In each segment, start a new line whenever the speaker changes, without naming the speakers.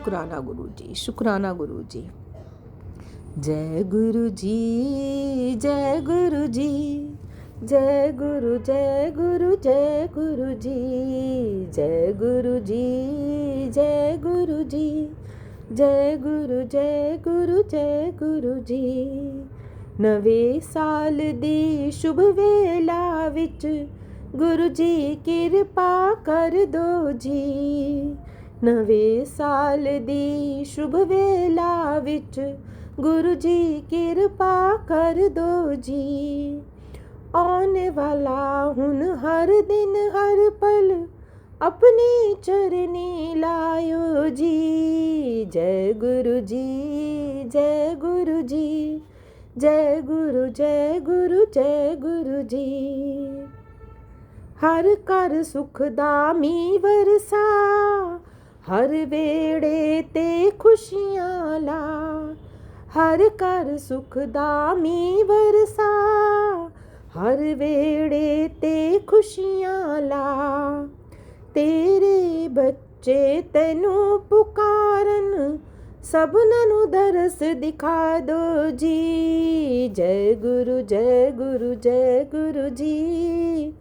शुक्राना गुरु जी, शुक्राना गुरु जी। जय गुरु जी, जय गुरु जी, जय गुरु, जय गुरु, जय गुरु जी, जय गुरु जी, जय गुरु जी, जय गुरु, जय गुरु, जय गुरु जी। नवे साल दी शुभ वेला विच गुरु जी किरपा कर दो जी। नवे साल दी शुभ वेला विच गुरु जी किरपा कर दो जी। आने वाला हुन हर दिन हर पल अपनी चरनी लायो जी। जय गुरु जी, जय गुरु जी, जय गुरु, जय गुरु, जय गुरु जी। हर कर सुख दा मी वरसा, हर वेड़े ते खुशियां ला। हर कर सुख दा मी वरसा, हर वेड़े ते खुशियां ला। तेरे बच्चे तेनू पुकारन, सबना नू दरस दिखा दो जी। जय गुरु, जय गुरु, जय गुरु जी,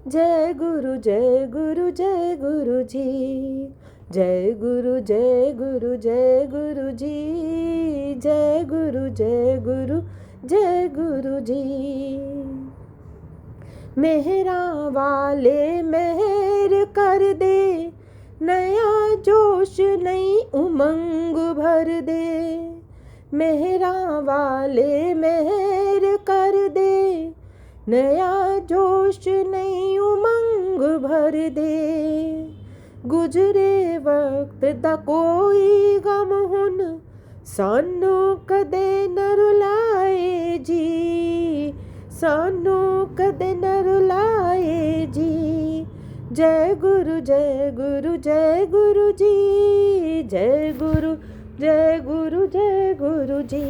जय गुरु, जय गुरु, जय गुरु जी, जय गुरु, जय गुरु, जय गुरु जी, जय गुरु, जय गुरु, जय गुरु जी। मेहरा वाले मेहर कर दे, नया जोश नई उमंग भर दे। मेहरा वाले मेहर कर दे, नया जोश नई उमंग भर दे। गुजरे वक्त दा कोई गम हुन सानू कदे न रुलाए जी। सानू कदे न रुलाए जी। जय गुरु, जय गुरु, जय गुरु जी, जय गुरु, जय गुरु, जय गुरु जी।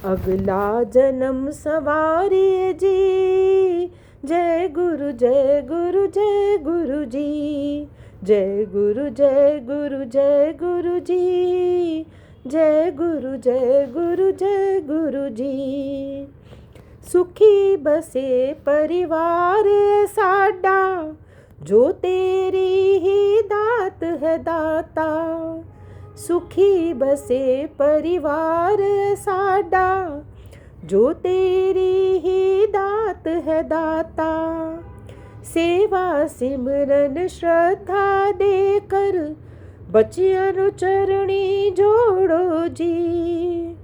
अगला जन्म सवारिए जी। जय गुरु, जय गुरु, जय गुरु जी, जय गुरु, जय गुरु, जय गुरु जी, जय गुरु, जय गुरु, जय गुरु जी। सुखी बसे परिवार साडा, जो तेरी ही दात है दाता। सुखी बसे परिवार साडा, जो तेरी ही दात है दाता। सेवा सिमरन श्रद्धा देकर बच्चियां नू चरणी जोड़ो जी।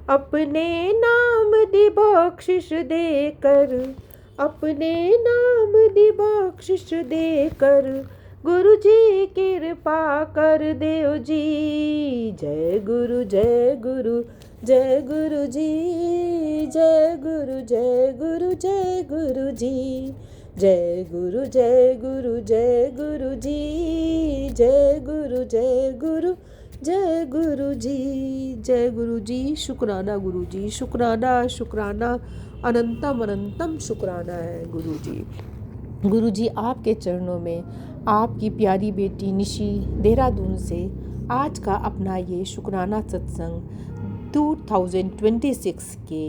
अपने नाम दी बख्शिश देकर, अपने नाम दी बख्शिश देकर गुरु जी किरपा कर देओ जी। जय गुरु, जय गुरु, जय गुरु जी, जय गुरु, जय गुरु, जय गुरु जी, जय गुरु, जय गुरु, जय गुरु जी, जय गुरु, जय गुरु, जय गुरु जी, जय गुरु जी। शुक्राना गुरु जी, शुक्राना, शुक्राना, अनंतम अनंतम शुक्राना है गुरु जी। गुरु जी आपके चरणों में आपकी प्यारी बेटी निशी देहरादून से आज का अपना ये शुक्राना सत्संग 2026 के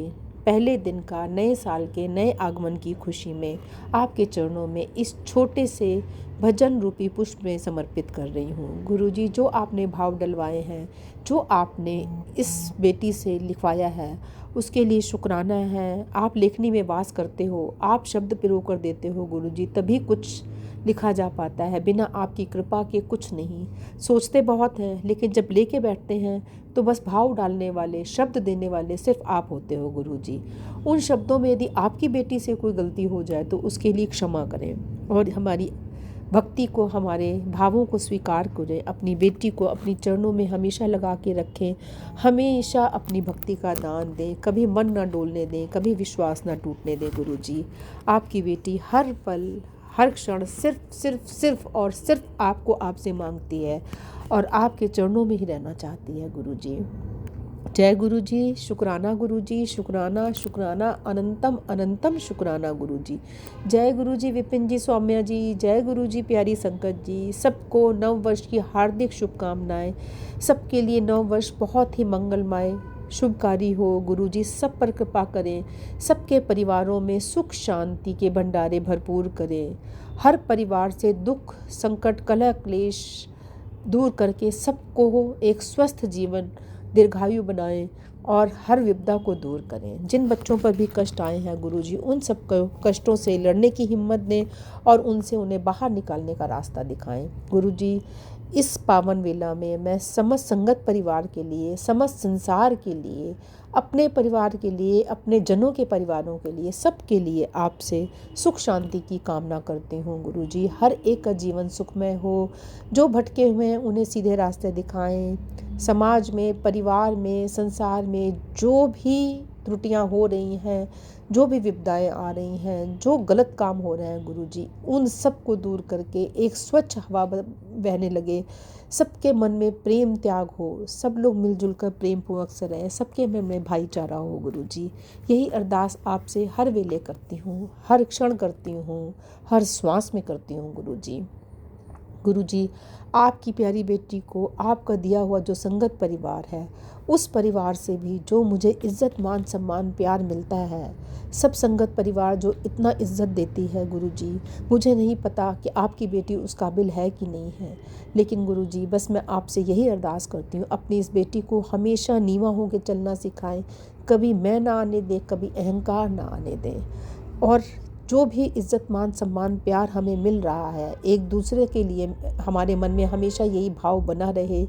पहले दिन का नए साल के नए आगमन की खुशी में आपके चरणों में इस छोटे से भजन रूपी पुष्प में समर्पित कर रही हूँ। गुरु जी जो आपने भाव डलवाए हैं, जो आपने इस बेटी से लिखवाया है, उसके लिए शुक्राना है। आप लेखनी में वास करते हो, आप शब्द पिरो कर देते हो गुरु जी, तभी कुछ लिखा जा पाता है। बिना आपकी कृपा के कुछ नहीं। सोचते बहुत हैं लेकिन जब लेके बैठते हैं तो बस भाव डालने वाले, शब्द देने वाले सिर्फ आप होते हो गुरु जी। उन शब्दों में यदि आपकी बेटी से कोई गलती हो जाए तो उसके लिए क्षमा करें और हमारी भक्ति को, हमारे भावों को स्वीकार करें। अपनी बेटी को अपनी चरणों में हमेशा लगा के रखें, हमेशा अपनी भक्ति का दान दें, कभी मन ना डोलने दें, कभी विश्वास ना टूटने दें गुरु जी। आपकी बेटी हर पल हर क्षण सिर्फ सिर्फ सिर्फ और सिर्फ आपको आपसे मांगती है और आपके चरणों में ही रहना चाहती है गुरु जी। जय गुरु जी, शुक्राना गुरु जी, शुक्राना शुक्राना अनंतम अनंतम शुक्राना गुरु जी। जय गुरु जी विपिन जी सौम्या जी, जय गुरु जी प्यारी संकट जी। सबको नव वर्ष की हार्दिक शुभकामनाएं। सबके लिए नव वर्ष बहुत ही मंगलमय शुभकारी हो। गुरु जी सब पर कृपा करें, सबके परिवारों में सुख शांति के भंडारे भरपूर करें। हर परिवार से दुख संकट कलह क्लेश दूर करके सबको एक स्वस्थ जीवन दीर्घायु बनाएं और हर विपदा को दूर करें। जिन बच्चों पर भी कष्ट आए हैं गुरु जी, उन सब कष्टों से लड़ने की हिम्मत दें और उनसे उन्हें बाहर निकालने का रास्ता दिखाएं। गुरु जी इस पावन वेला में मैं समस्त संगत परिवार के लिए, समस्त संसार के लिए, अपने परिवार के लिए, अपने जनों के परिवारों के लिए, सबके लिए आपसे सुख शांति की कामना करती हूँ। गुरु जी हर एक का जीवन सुखमय हो। जो भटके हुए हैं उन्हें सीधे रास्ते दिखाएं। समाज में, परिवार में, संसार में जो भी त्रुटियां हो रही हैं, जो भी विपदाएं आ रही हैं, जो गलत काम हो रहे हैं गुरु जी, उन सब को दूर करके एक स्वच्छ हवा बहने लगे। सबके मन में प्रेम त्याग हो, सब लोग मिलजुल कर प्रेम पूर्वक से रहें, सबके मन में भाईचारा हो। गुरु जी यही अरदास आपसे हर वेले करती हूँ, हर क्षण करती हूँ, हर श्वास में करती हूँ। गुरु जी आपकी प्यारी बेटी को आपका दिया हुआ जो संगत परिवार है, उस परिवार से भी जो मुझे इज्जत मान सम्मान प्यार मिलता है, सब संगत परिवार जो इतना इज्जत देती है गुरु जी, मुझे नहीं पता कि आपकी बेटी उस काबिल है कि नहीं है, लेकिन गुरु जी बस मैं आपसे यही अरदास करती हूँ, अपनी इस बेटी को हमेशा नीवा होकर चलना सिखाएं। कभी मैं ना आने दें, कभी अहंकार ना आने दें। और जो भी इज्जत मान सम्मान प्यार हमें मिल रहा है, एक दूसरे के लिए हमारे मन में हमेशा यही भाव बना रहे।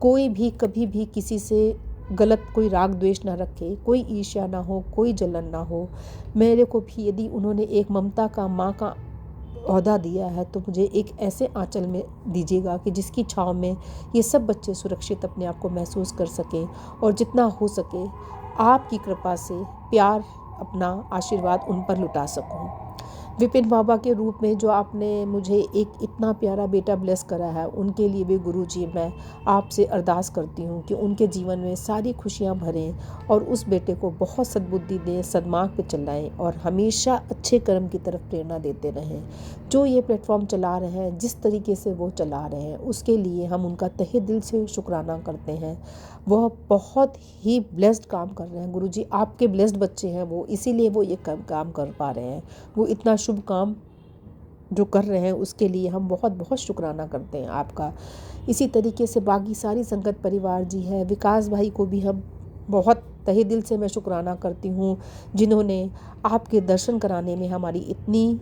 कोई भी कभी भी किसी से गलत कोई राग द्वेष ना रखे, कोई ईर्ष्या ना हो, कोई जलन ना हो। मेरे को भी यदि उन्होंने एक ममता का, माँ का ओहदा दिया है, तो मुझे एक ऐसे आंचल में दीजिएगा कि जिसकी छाँव में ये सब बच्चे सुरक्षित अपने आप को महसूस कर सकें और जितना हो सके आपकी कृपा से प्यार, अपना आशीर्वाद उन पर लुटा सकूं। विपिन बाबा के रूप में जो आपने मुझे एक इतना प्यारा बेटा ब्लेस करा है, उनके लिए भी गुरु जी मैं आपसे अरदास करती हूँ कि उनके जीवन में सारी खुशियाँ भरें और उस बेटे को बहुत सद्बुद्धि दें, सद्मार्ग पे चलाएं और हमेशा अच्छे कर्म की तरफ प्रेरणा देते रहें। जो ये प्लेटफॉर्म चला रहे हैं, जिस तरीके से वो चला रहे हैं, उसके लिए हम उनका तहे दिल से शुक्राना करते हैं। वह बहुत ही ब्लेस्ड काम कर रहे हैं गुरु जी, आपके ब्लेस्ड बच्चे हैं वो, इसीलिए वो ये काम कर पा रहे हैं। वो इतना शुभ काम जो कर रहे हैं उसके लिए हम बहुत बहुत शुक्राना करते हैं आपका। इसी तरीके से बाकी सारी संगत परिवार जी है, विकास भाई को भी हम बहुत तहे दिल से मैं शुक्राना करती हूँ, जिन्होंने आपके दर्शन कराने में हमारी इतनी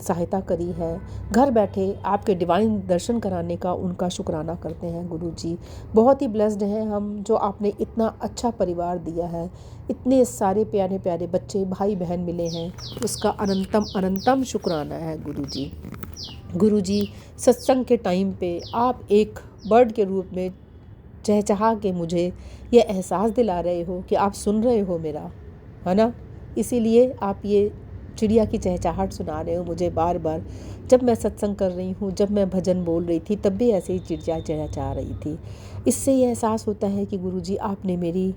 सहायता करी है। घर बैठे आपके डिवाइन दर्शन कराने का उनका शुक्राना करते हैं गुरु जी। बहुत ही ब्लेस्ड हैं हम, जो आपने इतना अच्छा परिवार दिया है, इतने सारे प्यारे प्यारे बच्चे भाई बहन मिले हैं, उसका अनंतम अनंतम शुक्राना है गुरु जी। गुरु जी सत्संग के टाइम पे आप एक बर्ड के रूप में चहचहा के मुझे ये एहसास दिला रहे हो कि आप सुन रहे हो मेरा, है ना। इसीलिए आप ये चिड़िया की चहचहाहट सुना रहे हो मुझे बार बार। जब मैं सत्संग कर रही हूँ, जब मैं भजन बोल रही थी, तब भी ऐसे ही चिड़िया चहचहा रही थी। इससे ये एहसास होता है कि गुरुजी आपने मेरी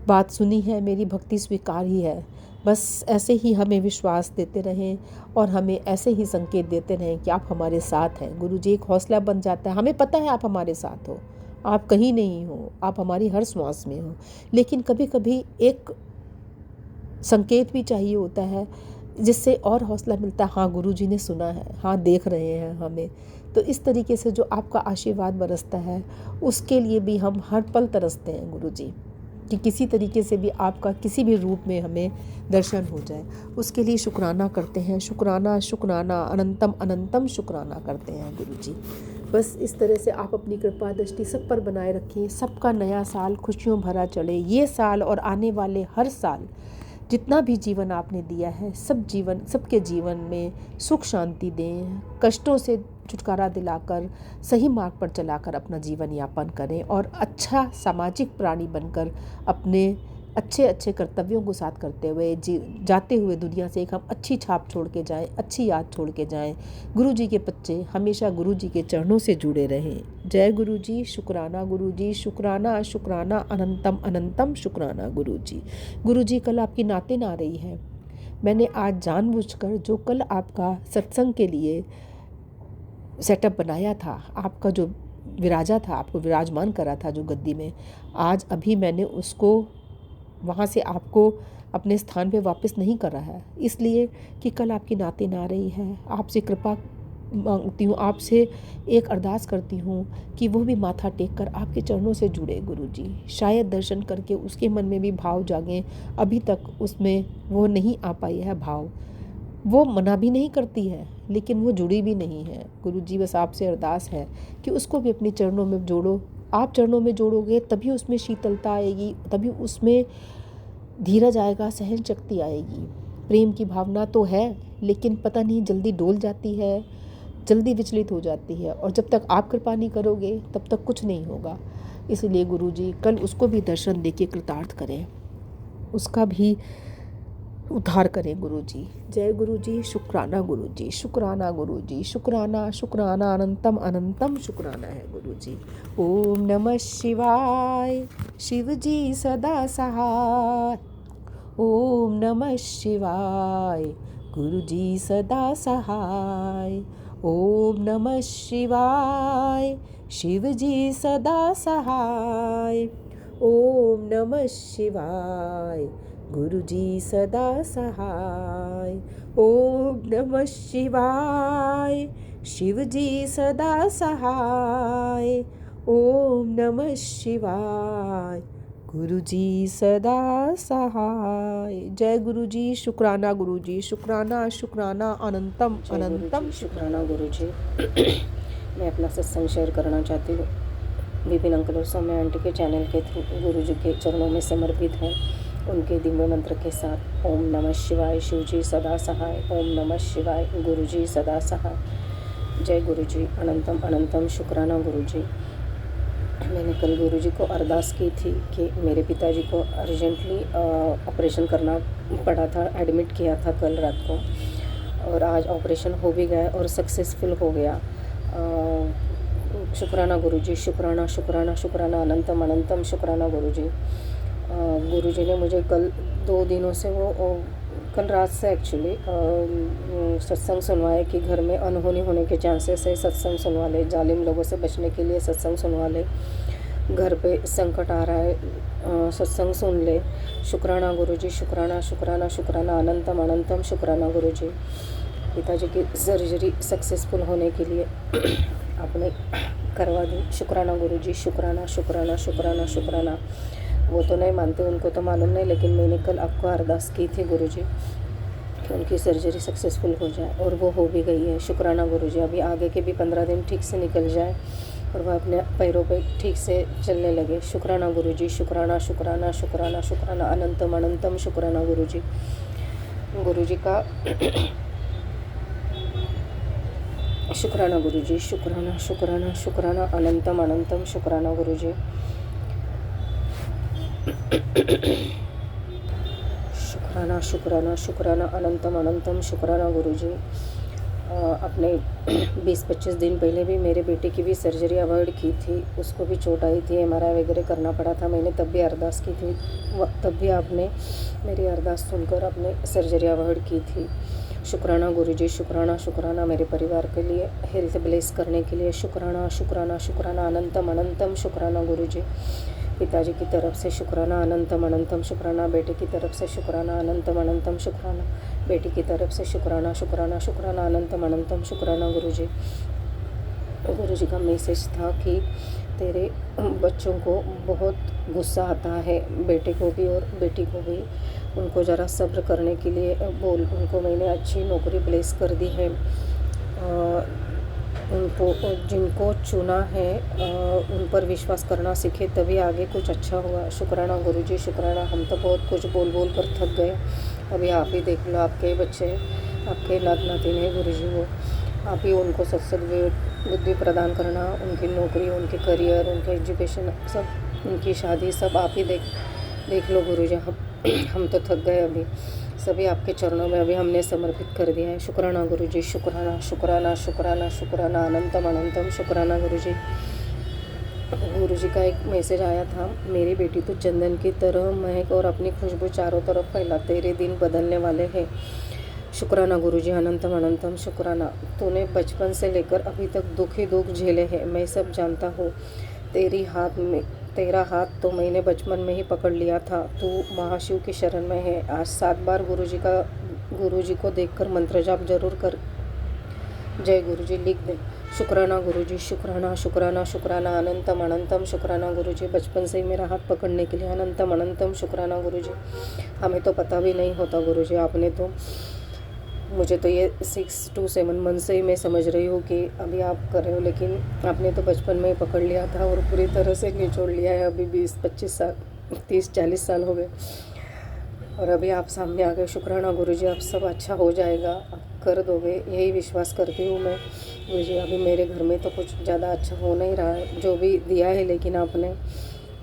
बात सुनी है, मेरी भक्ति स्वीकार ही है। बस ऐसे ही हमें विश्वास देते रहें और हमें ऐसे ही संकेत देते रहें कि आप हमारे साथ हैं। गुरुजी एक हौसला बन जाता है, हमें पता है आप हमारे साथ हो, आप कहीं नहीं हो, आप हमारी हर श्वास में हो। लेकिन कभी कभी एक संकेत भी चाहिए होता है जिससे और हौसला मिलता है, हाँ गुरुजी ने सुना है, हाँ देख रहे हैं हमें। तो इस तरीके से जो आपका आशीर्वाद बरसता है, उसके लिए भी हम हर पल तरसते हैं गुरुजी, कि किसी तरीके से भी आपका किसी भी रूप में हमें दर्शन हो जाए। उसके लिए शुक्राना करते हैं, शुक्राना शुक्राना अनंतम अनंतम शुक्राना करते हैं गुरुजी। बस इस तरह से आप अपनी कृपा दृष्टि सब पर बनाए रखें। सबका नया साल खुशियों भरा चढ़े। ये साल और आने वाले हर साल जितना भी जीवन आपने दिया है, सबके जीवन में सुख शांति दें, कष्टों से छुटकारा दिलाकर सही मार्ग पर चलाकर अपना जीवन यापन करें और अच्छा सामाजिक प्राणी बनकर अपने अच्छे अच्छे कर्तव्यों को साथ करते हुए जाते हुए दुनिया से एक हम अच्छी छाप छोड़ के जाएं, अच्छी याद छोड़ के जाएं। गुरु जी के बच्चे हमेशा गुरु जी के चरणों से जुड़े रहें। जय गुरु जी, शुक्राना गुरु जी, शुक्राना शुक्राना अनंतम अनंतम शुक्राना गुरु जी। गुरु जी, कल आपकी नातिन आ रही है। मैंने आज जानबूझकर जो कल आपका सत्संग के लिए सेटअप बनाया था, आपका जो विराजा था, आपको विराजमान करा था जो गद्दी में, आज अभी मैंने उसको वहाँ से आपको अपने स्थान पे वापस नहीं करा है, इसलिए कि कल आपकी नातिन आ रही है। आपसे कृपा मांगती हूँ, आपसे एक अरदास करती हूँ कि वो भी माथा टेक कर आपके चरणों से जुड़े गुरु जी। शायद दर्शन करके उसके मन में भी भाव जागें। अभी तक उसमें वो नहीं आ पाई है भाव। वो मना भी नहीं करती है लेकिन वो जुड़ी भी नहीं है। गुरु जी, बस आपसे अरदास है कि उसको भी अपने चरणों में जोड़ो। आप चरणों में जोड़ोगे तभी उसमें शीतलता आएगी, तभी उसमें धीरज आएगा, सहन शक्ति आएगी। प्रेम की भावना तो है लेकिन पता नहीं जल्दी डोल जाती है, जल्दी विचलित हो जाती है, और जब तक आप कृपा नहीं करोगे तब तक कुछ नहीं होगा। इसलिए गुरु जी, कल उसको भी दर्शन देके कृतार्थ करें, उसका भी उद्धार करें गुरु जी। जय गुरु जी, शुक्राना गुरु जी, शुक्राना गुरु जी, शुक्राना शुक्राना अनंतम अनंतम शुक्राना है गुरु जी। ओम नमः शिवाय, शिव जी सदा सहाय। ओम नमः शिवाय, गुरु जी सदा सहाय। ओम नमः शिवाय, शिव जी सदा सहाय। ओम नमः शिवाय, गुरु जी सदा सहाय। ओम नमः शिवाय, शिव जी सदा सहाय। ओम नमः शिवाय, गुरु जी सदा सहाय। जय गुरु जी, शुक्राना गुरु जी, शुक्राना शुक्राना अनंतम अनंतम
शुक्राना गुरु जी। मैं अपना सत्संग शेयर करना चाहती हूँ। विपिन अंकल और सौम्या आंटी के चैनल के थ्रू गुरु जी के चरणों में समर्पित है, उनके दिव्य मंत्र के साथ। ओम नमः शिवाय, शिव जी सदा सहाय। ओम नमः शिवाय, गुरु जी सदा सहाय। जय गुरु जी, अनंतम अनंतम शुक्राना गुरु जी। मैंने कल गुरु जी को अरदास की थी कि मेरे पिताजी को अर्जेंटली ऑपरेशन करना पड़ा था, एडमिट किया था कल रात को, और आज ऑपरेशन हो भी गया और सक्सेसफुल हो गया। शुक्राना गुरु जी, शुक्राना शुक्राना शुक्राना अनंतम अनंतम शुक्राना गुरु जी। गुरु जी ने मुझे कल 2 दिनों से कल रात से एक्चुअली सत्संग सुनवाए कि घर में अनहोनी होने के चांसेस है, सत्संग सुनवा ले, जालिम लोगों से बचने के लिए सत्संग सुनवा ले, घर पे संकट आ रहा है, सत्संग सुन ले। शुक्राना गुरु जी, शुक्राना शुक्राना शुक्राना अनंतम अनंतम शुक्राना गुरु जी। पिताजी की सर्जरी सक्सेसफुल होने के लिए आपने करवा दी। शुक्राना गुरु जी, शुक्राना शुक्राना शुक्राना शुक्राना। वो तो नहीं मानते, उनको तो मालूम नहीं, लेकिन मैंने कल आपको अरदास की थी गुरु जी कि उनकी सर्जरी सक्सेसफुल हो जाए, और वो हो भी गई है। शुक्राना गुरु जी, अभी आगे के भी 15 दिन ठीक से निकल जाए और वह अपने पैरों पे ठीक से चलने लगे। शुक्राना गुरु जी, शुक्राना शुक्राना शुक्राना शुक्राना अनंतम अनंतम शुक्राना गुरु जी। गुरु जी का शुक्राना गुरु जी, शुक्राना शुक्राना शुक्राना अनंतम अनंतम शुक्राना गुरु जी। शुक्राना शुक्राना शुक्राना अनंतम अनंतम शुक्राना गुरु जी। अपने 20-25 दिन पहले भी मेरे बेटे की भी सर्जरी अवॉइड की थी, उसको भी चोट आई थी, MRI वगैरह करना पड़ा था, मैंने तब भी अरदास की थी, तब भी आपने मेरी अरदास सुनकर अपने सर्जरी अवॉइड की थी। शुक्राना गुरु जी, शुक्राना शुक्राना मेरे परिवार के लिए हेल्थ ब्लेस करने के लिए। शुक्राना शुक्राना शुक्राना अनंतम अनंतम शुक्राना गुरु जी। पिताजी की तरफ से शुक्राना अनंतम अनंतम शुक्राना, बेटे की तरफ से शुक्राना अनंतम अनंतम शुक्राना, बेटी की तरफ से शुक्राना शुक्राना शुक्राना अनंतम अनंतम शुक्राना गुरु जी। गुरु जी का मैसेज था कि तेरे बच्चों को बहुत गुस्सा आता है, बेटे को भी और बेटी को भी, उनको ज़रा सब्र करने के लिए बोल। उनको मैंने अच्छी नौकरी प्लेस कर दी है, उनको जिनको चुना है उन पर विश्वास करना सीखे, तभी आगे कुछ अच्छा हुआ। शुक्राना गुरु जी, शुक्राना। हम तो बहुत कुछ बोल बोल कर थक गए, अभी आप ही देख लो, आपके बच्चे, आपके नात नातिन है गुरु जी, वो आप ही उनको सत्संग बुद्धि प्रदान करना, उनकी नौकरी, उनके करियर, उनके एजुकेशन, सब, उनकी शादी, सब आप ही देख लो गुरुजी, हम तो थक गए अभी, सभी आपके चरणों में अभी हमने समर्पित कर दिया है। शुक्राना गुरुजी, शुक्राना शुक्राना शुक्राना शुक्राना अनंतम अनंतम शुक्राना गुरुजी। गुरुजी का एक मैसेज आया था, मेरी बेटी तो चंदन की तरह महक और अपनी खुशबू चारों तरफ फैला, तेरे दिन बदलने वाले हैं। शुक्राना गुरुजी, अनंतम अनंतम शुक्राना। तूने बचपन से लेकर अभी तक दुख ही दुख झेले हैं, मैं सब जानता हूँ। तेरा हाथ तो मैंने बचपन में ही पकड़ लिया था। तू महाशिव की शरण में है। आज 7 बार गुरुजी को देखकर मंत्र जाप जरूर कर। जय गुरुजी लिख दे। शुक्राना गुरुजी, शुक्राना शुक्राना शुक्राना अनंतम अनंतम शुक्राना गुरुजी। बचपन से ही मेरा हाथ पकड़ने के लिए अनंतम अनंतम शुक्राना गुरुजी। हमें तो पता भी नहीं होता गुरुजी, आपने तो मुझे तो ये 6 to 7 मंथ से ही मैं समझ रही हूँ कि अभी आप कर रहे हो, लेकिन आपने तो बचपन में ही पकड़ लिया था और पूरी तरह से निचोड़ लिया है। अभी 20-25 साल 30-40 साल हो गए और अभी आप सामने आ गए। शुक्राना गुरुजी, अब सब अच्छा हो जाएगा, आप कर दोगे, यही विश्वास करती हूँ मैं गुरुजी। अभी मेरे घर में तो कुछ ज़्यादा अच्छा हो नहीं रहा है, जो भी दिया है, लेकिन आपने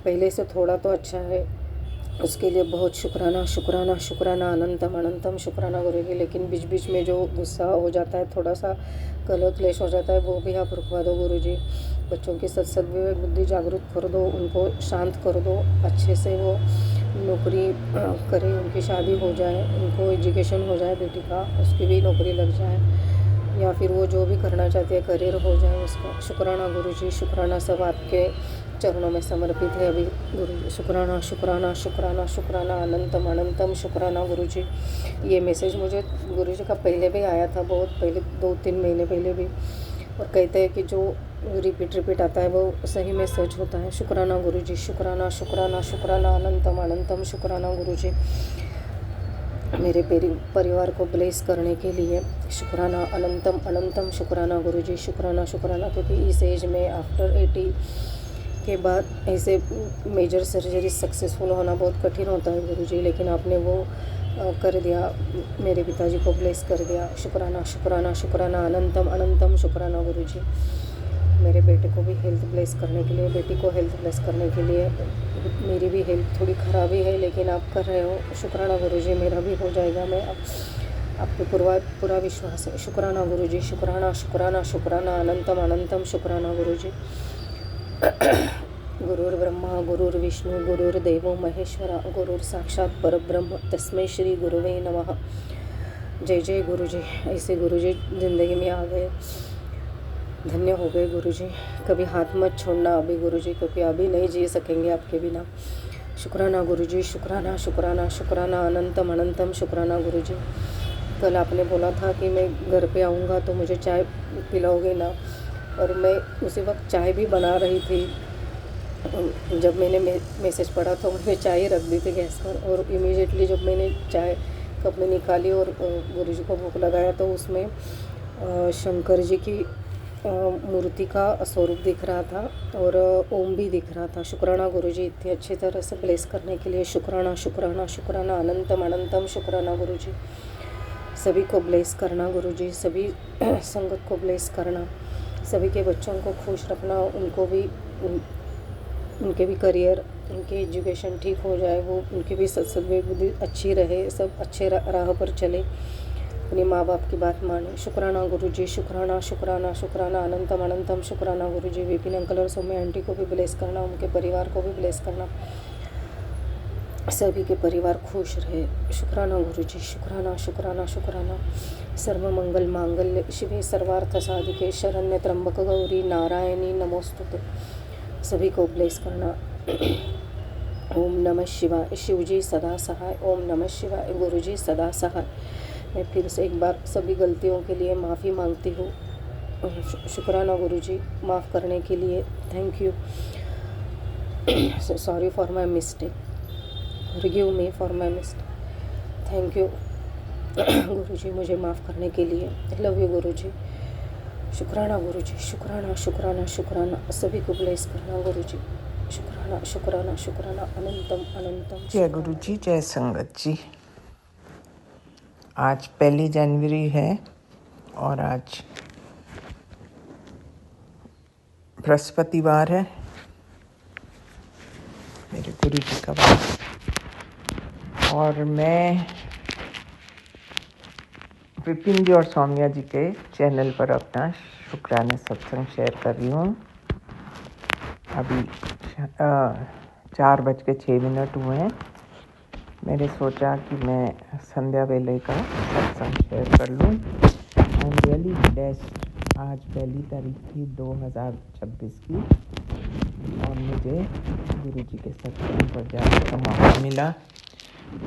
पहले से थोड़ा तो अच्छा है, उसके लिए बहुत शुक्राना शुक्राना शुक्राना अनंतम अनंतम शुक्राना गुरुजी। लेकिन बीच बीच में जो गुस्सा हो जाता है, थोड़ा सा कलह क्लेश हो जाता है, वो भी आप रुकवा दो गुरुजी। बच्चों की सद्विवेक बुद्धि जागरूक कर दो, उनको शांत कर दो, अच्छे से वो नौकरी करें, उनकी शादी हो जाए, उनको एजुकेशन हो जाए, बेटी का उसकी भी नौकरी लग जाए, या फिर वो जो भी करना चाहती है करियर हो जाए उसका। शुक्राना गुरुजी, शुक्राना, सब आपके चरणों में समर्पित है अभी गुरुजी। शुक्राना शुक्राना शुक्राना शुक्राना अनंतम अनंतम शुक्राना गुरुजी। ये मैसेज मुझे गुरुजी का पहले भी आया था, बहुत पहले, 2-3 महीने पहले भी, और कहते हैं कि जो रिपीट आता है वो सही में सच होता है। शुक्राना गुरुजी, शुक्राना शुक्राना शुक्राना अनंतम अनंतम शुक्राना गुरुजी। मेरे परिवार को ब्लेस करने के लिए शुक्राना अनंतम अनंतम शुक्राना गुरुजी। शुक्राना शुक्राना, क्योंकि इस एज में आफ्टर 80 के बाद ऐसे मेजर सर्जरी सक्सेसफुल होना बहुत कठिन होता है गुरुजी, लेकिन आपने वो कर दिया, मेरे पिताजी को ब्लेस कर दिया। शुक्राना शुक्राना शुक्राना अनंतम अनंतम शुक्राना गुरुजी। मेरे बेटे को भी हेल्थ ब्लेस करने के लिए, बेटी को हेल्थ ब्लेस करने के लिए, मेरी भी हेल्थ थोड़ी ख़राबी है, लेकिन आप कर रहे हो। शुक्राना गुरुजी, मेरा भी हो जाएगा, मैं आप पे पूरा विश्वास है। शुक्राना गुरुजी, शुक्राना शुक्राना शुक्राना अनंतम अनंतम शुक्राना गुरुजी। गुरुर्ब्रह्मा गुरुर्विष्णु गुरुर्देवो महेश्वरा, गुरुर साक्षात परब्रह्म, तस्मै श्री गुरुवे नमः। जय जय गुरुजी। ऐसे गुरुजी ज़िंदगी में आ गए, धन्य हो गए गुरुजी। कभी हाथ मत छोड़ना अभी गुरुजी, क्योंकि अभी नहीं जी सकेंगे आपके बिना। शुक्राना गुरुजी, शुक्राना शुक्राना शुक्राना अनंतम अनंतम शुक्राना गुरुजी। कल आपने बोला था कि मैं घर पे आऊँगा तो मुझे चाय पिलाओगे ना, और मैं उसी वक्त चाय भी बना रही थी। जब मैंने मैसेज पढ़ा तो मैंने चाय रख दी थी गैस पर, और इमीडिएटली जब मैंने चाय कप में निकाली और गुरुजी को भूख लगाया तो उसमें शंकर जी की मूर्ति का स्वरूप दिख रहा था और ओम भी दिख रहा था। शुक्राना गुरुजी, इतनी अच्छी तरह से ब्लेस करने के लिए। शुक्राना शुक्राना शुक्राना अनंतम अनंतम शुक्राना गुरुजी। सभी को ब्लेस करना गुरुजी, सभी संगत को ब्लेस करना, सभी के बच्चों को खुश रखना, उनके भी करियर, उनकी एजुकेशन ठीक हो जाए, वो उनकी भी सद्विवेक बुद्धि अच्छी रहे, सब अच्छे राह पर चले, अपने माँ बाप की बात माने। शुक्राना गुरुजी, शुक्राना शुक्राना शुक्राना अनंतम अनंतम शुक्राना गुरुजी। विपिन अंकल और सौम्या आंटी को भी ब्लेस करना, उनके परिवार को भी ब्लेस करना, सभी के परिवार खुश रहे। शुक्राना गुरुजी, शुक्राना शुक्राना शुक्राना। सर्व मंगल मांगल्य शिवे सर्वार्थ साधिके शरण्य त्र्यंबक गौरी नारायणी नमोस्तुते। सभी को ब्लेस करना। ओम नमः शिवाय। शिवजी सदा सहाय। ओम नमः शिवाय। गुरुजी सदा सहाय। मैं फिर से एक बार सभी गलतियों के लिए माफ़ी मांगती हूँ। शुक्राना गुरुजी, माफ़ करने के लिए। Thank you. Sorry for my mistake, forgive me for my mistake. Thank you Guruji, मुझे माफ़ करने के लिए। Love you Guruji. शुक्राना गुरुजी, शुक्राना शुक्राना शुक्राना। सभी को ब्लेस करना गुरुजी। शुक्राना शुक्राना शुक्राना अनंतम अनंतम।
जय गुरु जी, जय संगत जी। आज 1 जनवरी है और आज बृहस्पतिवार है। मेरे गुरु जी का वार। और मैं विपिन जी और सौम्या जी के चैनल पर अपना शुक्राना सत्संग शेयर कर रही हूँ। अभी 4:06 हुए हैं। मैंने सोचा कि मैं संध्या वेले का सत्संग शेयर कर लूँ। I am really blessed. आज पहली तारीख थी 2026 की और मुझे गुरु जी के सत्संग पर जाने का मौका मिला।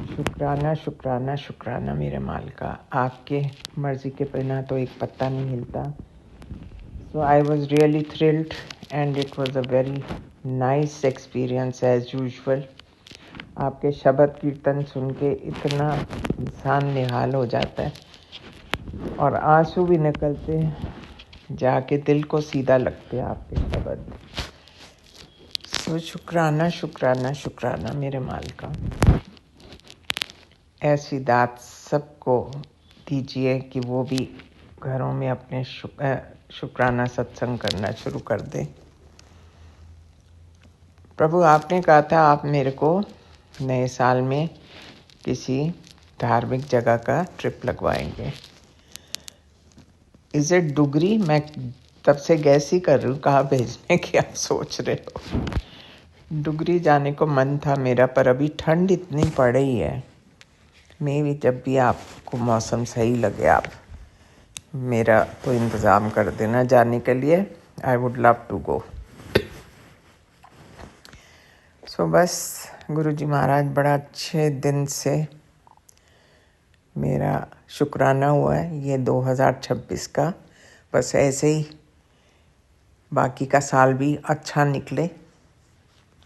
शुक्राना शुक्राना शुक्राना मेरे माल का। आपके मर्जी के बिना तो एक पत्ता नहीं हिलता। So I was really thrilled and it was a very nice experience as usual. आपके शब्द कीर्तन सुन के इतना इंसान निहाल हो जाता है और आंसू भी निकलते हैं, जाके दिल को सीधा लगते हैं आपके शब्द। तो शुक्राना शुक्राना शुक्राना मेरे माल का। ऐसी दात सबको दीजिए कि वो भी घरों में अपने शुक्राना सत्संग करना शुरू कर दें। प्रभु, आपने कहा था आप मेरे को नए साल में किसी धार्मिक जगह का ट्रिप लगवाएंगे। Is it Dugri? मैं तब से गैस ही कर रही हूँ कहाँ भेजने की आप सोच रहे हो। डुगरी जाने को मन था मेरा, पर अभी ठंड इतनी पड़ रही है। मैं भी जब भी आपको मौसम सही लगे आप मेरा तो इंतज़ाम कर देना जाने के लिए। I would love to go. So बस गुरुजी महाराज बड़ा अच्छे दिन से मेरा शुक्राना हुआ है ये 2026 का। बस ऐसे ही बाकी का साल भी अच्छा निकले,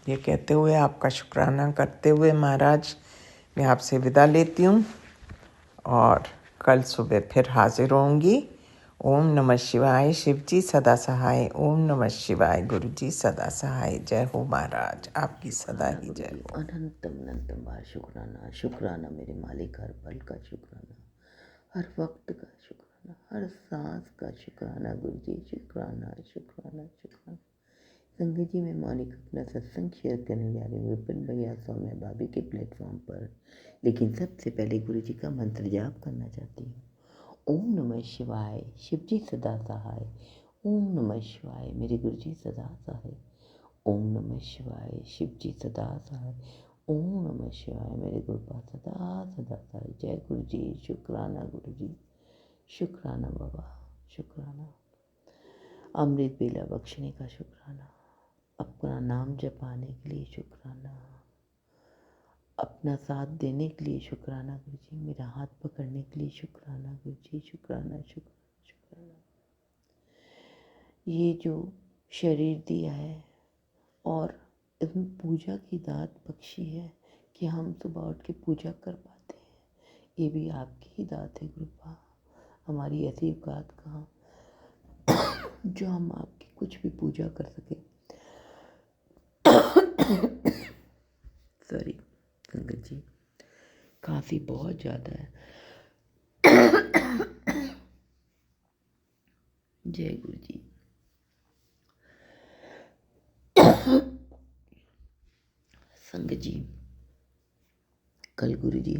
ये कहते हुए आपका शुक्राना करते हुए महाराज मैं आपसे विदा लेती हूँ और कल सुबह फिर हाजिर होंगी। ओम नमः शिवाय। शिव जी सदा सहाय। ओम नमः शिवाय। गुरु जी सदा सहाय। जय हो महाराज, आपकी सदा ही जय हो।
अनंतम अनंतम बार शुक्राना। शुक्राना मेरे मालिक, हर पल का शुक्राना, हर वक्त का शुक्राना, हर सांस का शुक्राना। गुरु जी शुक्राना शुक्राना शुक्राना। संगत जी, मैं मौनिक अपना सत्संग शेयर करने जा रही हूँ विपिन भैया सौम्या भाभी के प्लेटफॉर्म पर। लेकिन सबसे पहले गुरु जी का मंत्र जाप करना चाहती हूँ। ओम नमः शिवाय। शिव जी सदा सहाय। ओम नमः शिवाय। मेरे गुरु जी सदा सहाय। ओम नमः शिवाय। शिव जी सदा सहाय। ओम नमः शिवाय। मेरे गुरुपा सदा सदा सहाय। जय गुरु जी। शुक्राना गुरु जी, शुक्राना बाबा, शुक्राना। अमृत बेला बख्शने का शुक्राना, अपना नाम जपाने के लिए शुक्राना, अपना साथ देने के लिए शुक्राना गुरु जी, मेरा हाथ पकड़ने के लिए शुक्राना गुरु जी, शुक्राना शुक्राना शुक्राना। ये जो शरीर दिया है और इसमें पूजा की दात बख्शी है कि हम सुबह उठ के पूजा कर पाते हैं, ये भी आपकी ही दात है गुरुपा। हमारी ऐसी औकात कहाँ जो हम आपकी कुछ भी पूजा कर सकें। सॉरी संगत जी, खांसी बहुत ज़्यादा है। जय गुरु जी। संगत जी, कल गुरु जी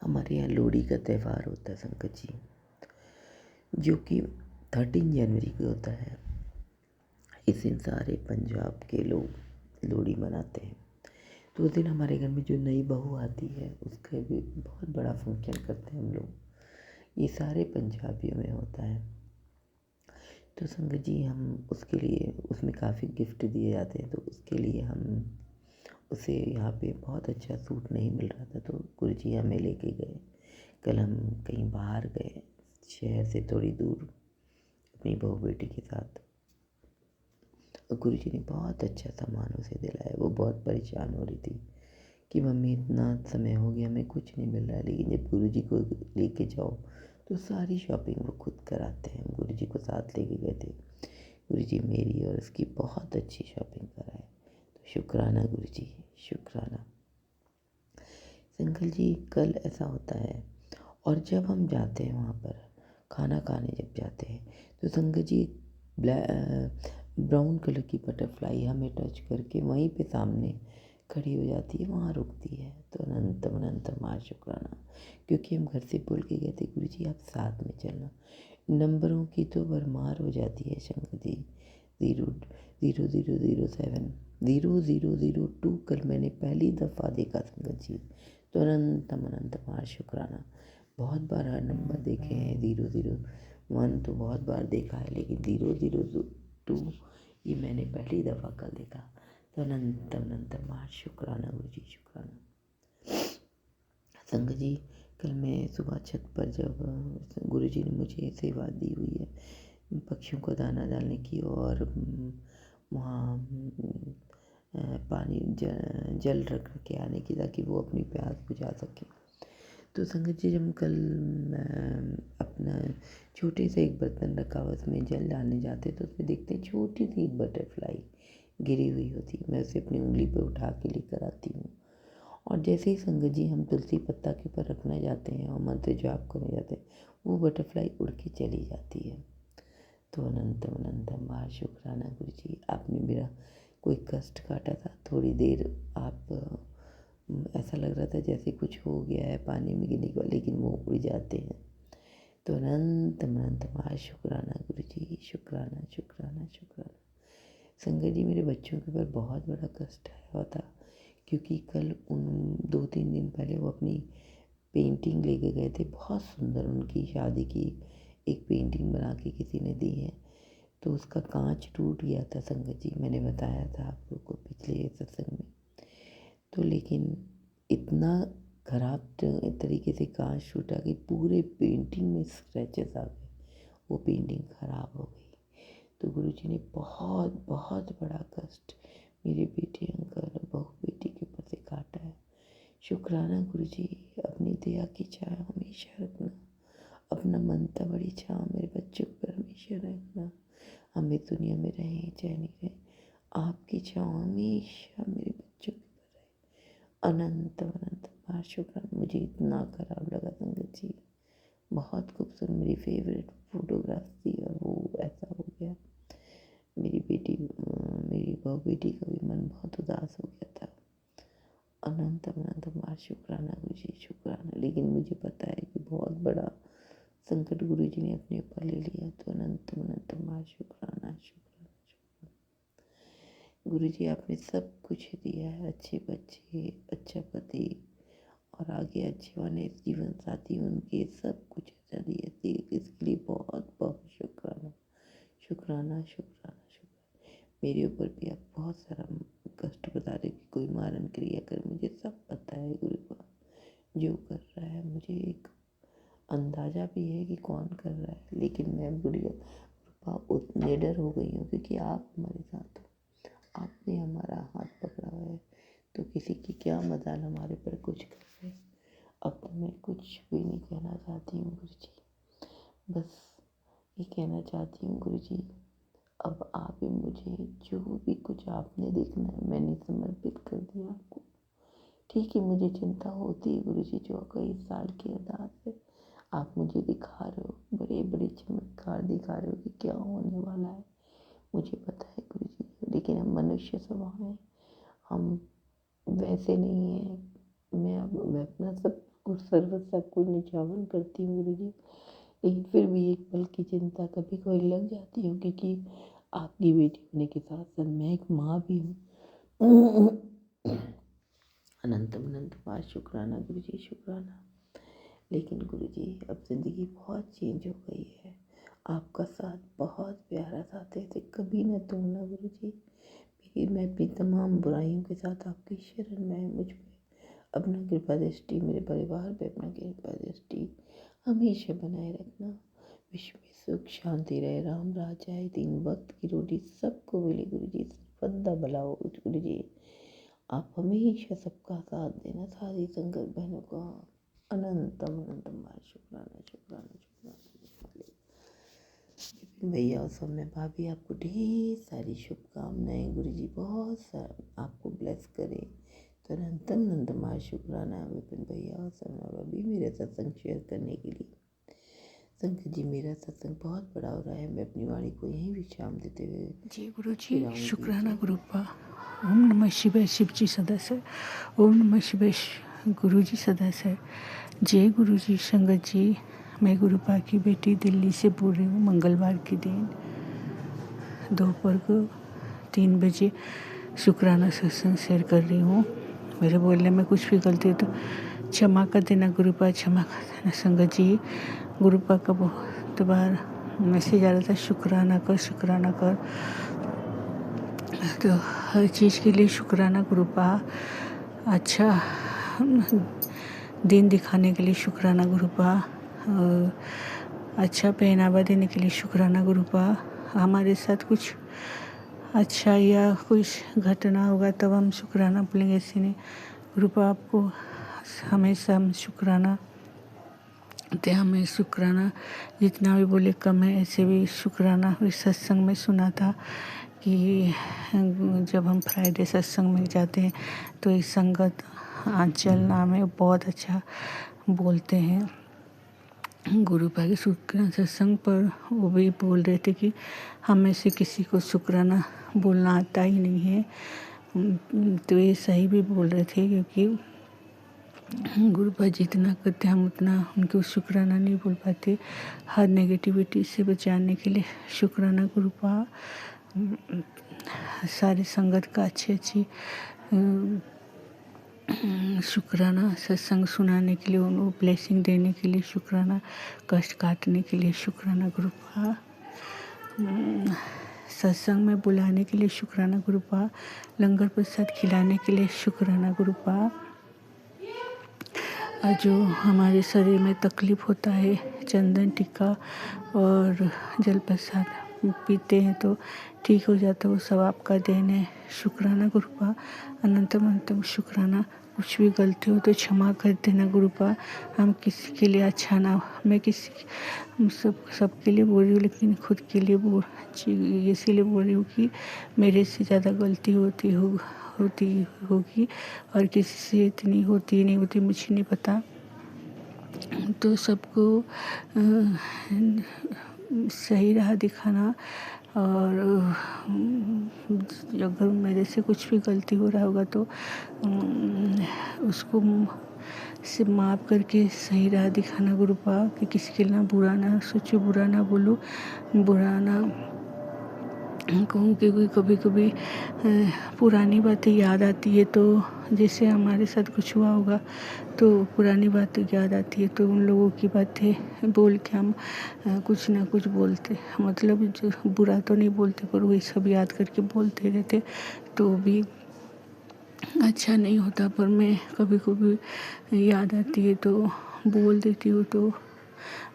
हमारे यहाँ लोहड़ी का त्यौहार होता है संगत जी, जो कि 13 जनवरी को होता है। इस दिन सारे पंजाब के लोग लोहड़ी मनाते हैं। तो उस दिन हमारे घर में जो नई बहू आती है उसका भी बहुत बड़ा फंक्शन करते हैं हम लोग। ये सारे पंजाबियों में होता है। तो संगत जी, हम उसके लिए उसमें काफ़ी गिफ्ट दिए जाते हैं। तो उसके लिए हम उसे यहाँ पे बहुत अच्छा सूट नहीं मिल रहा था, तो गुरु जी हमें लेके गए। कल हम कहीं बाहर गए, शहर से थोड़ी दूर, अपनी बहू बेटी के साथ। और गुरु जी ने बहुत अच्छा सामान उसे दिलाया। वो बहुत परेशान हो रही थी कि मम्मी इतना समय हो गया हमें कुछ नहीं मिल रहा है। लेकिन जब गुरु जी को लेके जाओ तो सारी शॉपिंग वो खुद कराते हैं। हम गुरु जी को साथ लेके गए थे। गुरु जी मेरी और उसकी बहुत अच्छी शॉपिंग कराए। तो शुक्राना गुरु जी, शुक्राना। संकल जी, कल ऐसा होता है और जब हम जाते हैं वहाँ पर खाना खाने जब जाते हैं तो संकल जी ब्राउन कलर की बटरफ्लाई हमें टच करके वहीं पे सामने खड़ी हो जाती है, वहाँ रुकती है। तो अनंतम अनंतम माँ शुक्राना, क्योंकि हम घर से बोल के गए थे गुरुजी आप साथ में चलना। नंबरों की तो भरमार हो जाती है शंकर जी। 00007 0002 कल मैंने पहली दफ़ा देखा संगत जी। तो अनंतम अनंतम माँ शुक्राना। बहुत बार हर नंबर देखे हैं, 001 तो बहुत बार देखा है, लेकिन 002 ये मैंने पहली दफ़ा कल देखा। तो अनंतम अनंतम माँ शुक्राना गुरुजी, शुक्राना। संगत जी कल मैं सुबह छत पर जब गुरुजी ने मुझे सेवा दी हुई है पक्षियों को दाना डालने की और वहाँ पानी जल रख के आने की, ताकि वो अपनी प्यास बुझा सके। तो संगत जी जब कल अपना छोटे से एक बर्तन रखा हुआ उसमें जल डालने जाते तो उसमें देखते हैं छोटी सी एक बटरफ्लाई गिरी हुई होती। मैं उसे अपनी उंगली पे उठा के लेकर आती हूँ, और जैसे ही संगत जी हम तुलसी पत्ता के ऊपर रखने जाते हैं और मंत्र जाप करने जाते हैं, वो बटरफ्लाई उड़ के चली जाती है। तो अनंतम अनंतम माँ शुक्राना गुरुजी, आपने मेरा कोई कष्ट काटा था। थोड़ी देर आप ऐसा लग रहा था जैसे कुछ हो गया है पानी में गिरने के बाद, लेकिन वो उड़ जाते हैं। तो अनंतम अनंतम माँ शुक्राना गुरुजी, शुक्राना शुक्राना शुक्राना। संगत जी मेरे बच्चों के ऊपर बहुत बड़ा कष्ट आया हुआ था, क्योंकि कल उन 2-3 दिन पहले वो अपनी पेंटिंग लेके गए थे। बहुत सुंदर उनकी शादी की एक पेंटिंग बना के किसी ने दी है, तो उसका कांच टूट गया था संगत जी, मैंने बताया था आप लोग को पिछले सत्संग में। तो लेकिन इतना ख़राब तरीके से कांच टूटा कि पूरे पेंटिंग में स्क्रैचेस आ गए, वो पेंटिंग ख़राब हो गई। तो गुरुजी ने बहुत बहुत बड़ा कष्ट मेरे बेटे अंकल और बहू बेटी के ऊपर से काटा है। शुक्राना गुरुजी, अपनी दया की छाया हमेशा रखना, अपना ममता बड़ी छाँव मेरे बच्चों पर हमेशा रखना। हमें दुनिया में रहें चाहे नहीं रहें, आपकी छाँव हमेशा मेरे बच्चों के ऊपर रहे। अनंत अनंत माँ शुक्राना। मुझे इतना खराब लगा संगत जी, बहुत खूबसूरत मेरी फेवरेट फोटोग्राफ थी और वो ऐसा हो गया। मेरी बहू बेटी का भी मन बहुत उदास हो गया था। अनंत अनंत माँ शुक्राना गुरुजी, शुक्राना। लेकिन मुझे पता है कि बहुत बड़ा संकट गुरुजी ने अपने ऊपर ले लिया। तो अनंत अनंत माँ शुक्राना शुक्राना शुक्राना। गुरुजी आपने सब कुछ दिया है, अच्छे बच्चे, अच्छा पति और आगे अच्छे वाले जीवन साथी, उनके सब कुछ अच्छा दिए थे। इसके लिए बहुत बहुत शुक्राना शुक्राना शुक्राना शुक्राना। मेरे ऊपर भी आप बहुत सारा कष्ट बता रहे कि कोई मारण क्रिया कर, मुझे सब पता है गुरु का जो कर रहा है। मुझे एक अंदाज़ा भी है कि कौन कर रहा है, लेकिन मैं गुरुपा उतने डर हो गई हूँ क्योंकि आप हमारे साथ हो, आपने हमारा हाथ पकड़ा हुआ है। तो किसी की क्या मजाल हमारे पर कुछ कर रहे। अब तो मैं कुछ भी नहीं कहना चाहती हूँ गुरुजी, बस ये कहना चाहती हूँ गुरुजी, अब आप ही मुझे जो भी कुछ आपने देखना है मैंने समर्पित कर दिया आपको। ठीक है, मुझे चिंता होती है गुरुजी, जो कई साल की अरदास है आप मुझे दिखा रहे हो, बड़े बड़े चमत्कार दिखा रहे हो कि क्या होने वाला है। मुझे पता है गुरुजी, लेकिन हम मनुष्य स्वभाव हैं, हम वैसे नहीं हैं। मैं अपना सब कुछ निछावर करती हूँ गुरुजी, लेकिन फिर भी एक पल की चिंता कभी कोई लग जाती है, क्योंकि आपकी बेटी होने के साथ साथ मैं एक माँ भी हूँ। अनंत अनंत बार शुक्राना गुरुजी, शुक्राना। लेकिन गुरुजी अब ज़िंदगी बहुत चेंज हो गई है, आपका साथ बहुत प्यारा साथ है, इसे कभी न तोड़ना गुरुजी। मैं अपनी तमाम बुराइयों के साथ आपकी शरण में है। मुझ पे अपना कृपा दृष्टि, मेरे परिवार पे अपना कृपा दृष्टि हमेशा बनाए रखना। विश्व में सुख शांति रहे, राम राज आए, 3 वक्त की रोटी सबको मिले गुरुजी, बंदा भला हो गुरुजी। आप हमेशा सबका साथ देना, सारी संगत बहनों का अनंतम अनंतम बार शुक्राना शुक्राना शुक्राना। भैया और सौम्य भाभी आपको ढेर सारी शुभकामनाएं, गुरुजी बहुत सारा आपको ब्लेस करें। तो अनंतम अनंतम शुक्राना विपिन भैया और सौम्य भाभी मेरे सत्संग शेयर करने के लिए। संकट जी, मेरा सत्संग बहुत बड़ा हो रहा है। मैं अपनी वाणी को यहीं विश्राम देते हुए
जय गुरु जी,
विराम
शुक्राना
दीजिए।
गुरुपा। ओम नमः शिवाय। शिव जी सदस्य। ओम नमः शिवाय। गुरु जी सदस्य। जय गुरु जी। संगत जी, मैं गुरुपा की बेटी दिल्ली से बोल रही हूँ। मंगलवार के दिन दोपहर को 3 बजे शुक्राना सत्संग शेयर कर रही हूँ। मेरे बोलने में कुछ भी गलती है तो क्षमा कर देना गुरुपा, क्षमा कर देना संगत जी। गुरुपा का बहुत बार मैसेज आ रहा था, शुक्राना कर, शुक्राना कर। तो हर चीज़ के लिए शुक्राना गुरुपा। अच्छा दिन दिखाने के लिए शुक्राना गुरुपा। अच्छा पहनावा देने के लिए शुक्राना गुरुपा। हमारे साथ कुछ अच्छा या कुछ घटना होगा तब हम शुक्राना बोलेंगे, ऐसे नहीं गुरुपा। आपको हमेशा हम शुक्राना ते हमें शुक्राना जितना भी बोले कम है। ऐसे भी शुक्राना इस सत्संग में सुना था कि जब हम फ्राइडे सत्संग में जाते हैं तो इस संगत आंचल नाम है, बहुत अच्छा बोलते हैं गुरुपा के शुक्राना सत्संग पर। वो भी बोल रहे थे कि हम में से किसी को शुक्राना बोलना आता ही नहीं है। तो ये सही भी बोल रहे थे, क्योंकि गुरुपा जितना करते हम उतना उनको शुक्राना नहीं बोल पाते। हर नेगेटिविटी से बचाने के लिए शुक्राना गुरुपा। सारी संगत का अच्छी शुक्राना, सत्संग सुनाने के लिए, उनको ब्लेसिंग देने के लिए शुक्राना, कष्ट काटने के लिए शुक्राना गुरुपा, सत्संग में बुलाने के लिए शुक्राना गुरुपा, लंगर प्रसाद खिलाने के लिए शुक्राना गुरुपा। और जो हमारे शरीर में तकलीफ़ होता है, चंदन टिक्का और जल प्रसाद पीते हैं तो ठीक हो जाता है, वो सब आपका देन है। शुक्राना गुरुपा। अनंतम अनंतम शुक्राना। कुछ भी गलती हो तो क्षमा कर देना गुरुपा। हम किसी के लिए अच्छा ना, मैं किसी सबके लिए बोल रही हूँ, लेकिन खुद के लिए इसीलिए बोल रही हूँ कि मेरे से ज़्यादा गलती होती होगी और किसी से इतनी होती नहीं होती मुझे नहीं पता। तो सबको सही राह दिखाना, और अगर मेरे से कुछ भी गलती हो रहा होगा तो उसको से माफ़ करके सही राह दिखाना गुरुपा। कि किसी के लिए ना बुरा ना सोचो, बुरा ना बोलो, बुरा ना कहूँ। क्योंकि कभी कभी पुरानी बातें याद आती है, तो जैसे हमारे साथ कुछ हुआ होगा तो पुरानी बातें याद आती है, तो उन लोगों की बातें बोल के हम कुछ ना कुछ बोलते, मतलब जो बुरा तो नहीं बोलते पर वही सब याद करके बोलते रहते, तो भी अच्छा नहीं होता। पर मैं कभी कभी याद आती है तो बोल देती हूँ, तो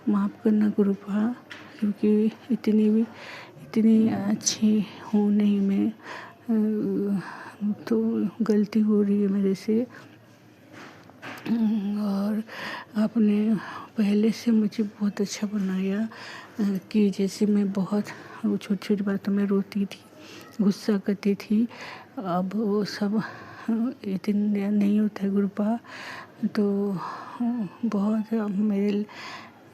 माफ़ करना गुरुपा। क्योंकि इतनी अच्छी हूँ नहीं मैं, तो गलती हो रही है मेरे से। और आपने पहले से मुझे बहुत अच्छा बनाया कि जैसे मैं बहुत छोटी छोटी बातों में रोती थी, गुस्सा करती थी, अब वो सब इतना नहीं होता है गुरुपा। तो बहुत मेरे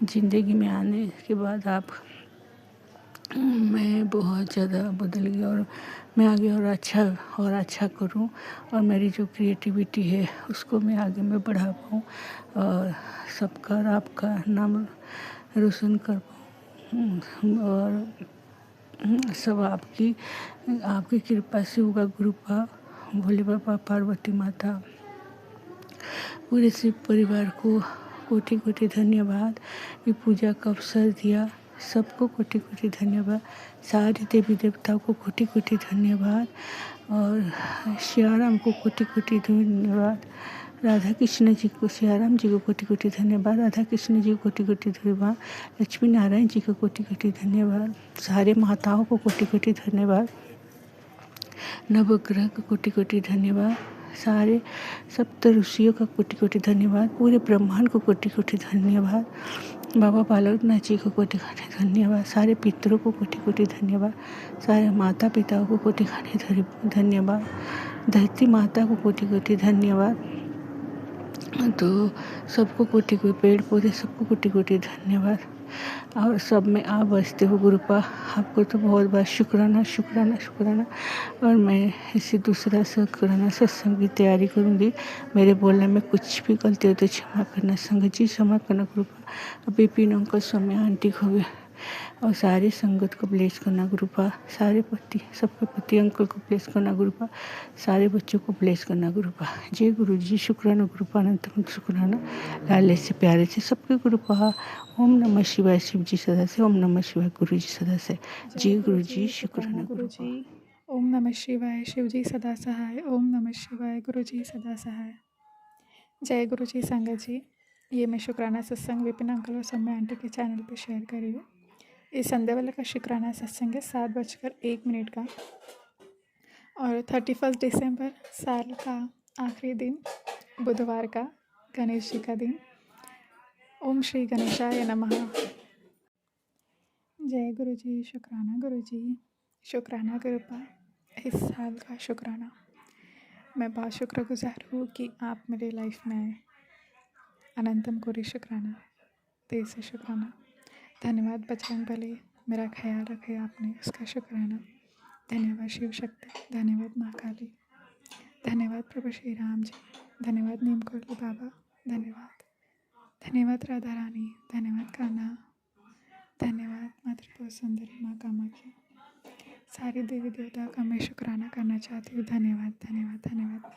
ज़िंदगी में आने के बाद मैं बहुत ज़्यादा बदल गई, और मैं आगे और अच्छा करूं, और मेरी जो क्रिएटिविटी है उसको मैं आगे में बढ़ा पाऊँ, और सबका और आपका नाम रोशन कर पाऊँ, और सब आपकी कृपा से होगा गुरुपा। भोले बाबा, पार्वती माता, पूरे शिव परिवार को कोटि कोटि धन्यवाद। ये पूजा का अवसर दिया, सबको कोटि कोटि धन्यवाद। सारे देवी देवताओं को कोटि कोटि धन्यवाद, और सियाराम को कोटि कोटि धन्यवाद। राधा कृष्ण जी को, सियाराम जी को कोटि कोटि धन्यवाद। राधा कृष्ण जी को कोटि कोटि धन्यवाद। लक्ष्मी नारायण जी को कोटि कोटि धन्यवाद। सारे माताओं को कोटि कोटि धन्यवाद। नवग्रह को कोटि कोटि धन्यवाद। सारे सप्त ऋषियों का कोटि कोटि धन्यवाद। पूरे ब्रह्मांड को कोटि कोटि धन्यवाद। बाबा बालकनाथ जी को कोटि कोटि धन्यवाद। सारे पितरों को कोटि कोटि धन्यवाद। सारे माता पिताओं को कोटि कोटि धन्यवाद। धरती माता को कोटि कोटि धन्यवाद। तो सबको कोटि कोटि, पेड़ पौधे सबको कोटि कोटि धन्यवाद। और सब में आप बसते हो गुरुपा। आपको तो बहुत बहुत शुक्राना शुक्राना शुक्राना। और मैं इसी दूसरा शुक्राना सत्संग की तैयारी करूँगी। मेरे बोलने में कुछ भी गलती हो तो क्षमा करना संगत जी, क्षमा करना गुरुपा। अभी पिन अंकल सौम्या आंटी को भी और सारी संगत को ब्लेस करना गुरुपा। सारे पति, सबके पति अंकल को ब्लेस करना गुरुपा। सारे बच्चों को ब्लेस करना गुरुपा। जय गुरु जी, शुक्राना गुरुपा, अनंत शुक्राना। लाले से प्यारे से सबके गुरुपा। ओम नमः शिवाय, शिव जी सदा से। ओम नमः शिवाय, गुरु जी सदा से। जय गुरु जी, शुक्राना
गुरु
गुरुपा।
जी। ओम नमः शिवाय, शिव जी सदा सहाय। ओम नमः शिवाय, गुरु जी सदा सहाय। जय गुरु जी संगत जी। ये मैं शुक्राना सत्संग विपिन अंकल और सौम्या आंटी के चैनल पे शेयर कर रही हूँ। इस संध्या वाले का शुक्राना सत्संग है 7:01 का और 31 दिसंबर साल का आखिरी दिन बुधवार का गणेश जी का दिन। ओम श्री गणेशाय नमः। जय गुरु जी, शुक्राना गुरु जी, शुक्राना गुरुपा। इस साल का शुक्राना मैं बहुत शुक्रगुजार हूँ कि आप मेरे लाइफ में आए। अनंतम कोटि शुक्राना, दिल से शुक्राना। धन्यवाद बजरंग बली, मेरा ख्याल रखे आपने, उसका शुक्राना। धन्यवाद शिव शक्ति, धन्यवाद माँ काली, धन्यवाद प्रभु श्री राम जी, धन्यवाद नीम कोटली बाबा, धन्यवाद राधा रानी, धन्यवाद कान्हा, धन्यवाद माँ त्रिपुर सुंदरी, माँ कामाख्या। सारे देवी देवता का मैं शुक्राना करना चाहती हूँ। धन्यवाद धन्यवाद धन्यवाद।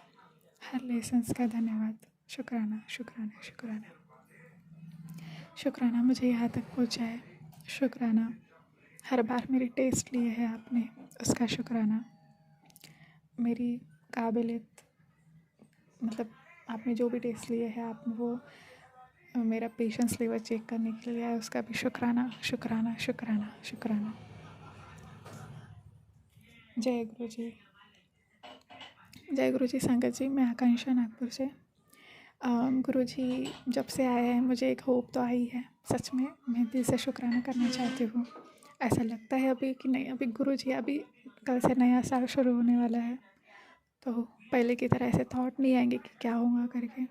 हर लेसन्स का धन्यवाद। शुक्राना शुक्राना शुक्राना शुक्राना मुझे यहाँ तक पहुँचाए। शुक्राना हर बार मेरी टेस्ट लिए है आपने, उसका शुक्राना। मेरी काबिलियत मतलब आपने जो भी टेस्ट लिए है आपने वो मेरा पेशेंस लेवल चेक करने के लिए है, उसका भी शुक्राना शुक्राना शुक्राना शुक्राना। जय गुरु जी। जय गुरु जी संगत जी। मैं आकांक्षा नागपुर से। गुरु जी जब से आए हैं मुझे एक होप तो आई है। सच में मैं दिल से शुक्राना करना चाहती हूँ। ऐसा लगता है अभी कि नहीं, अभी गुरु जी अभी कल से नया साल शुरू होने वाला है तो पहले की तरह ऐसे थॉट नहीं आएंगे कि क्या होगा करके।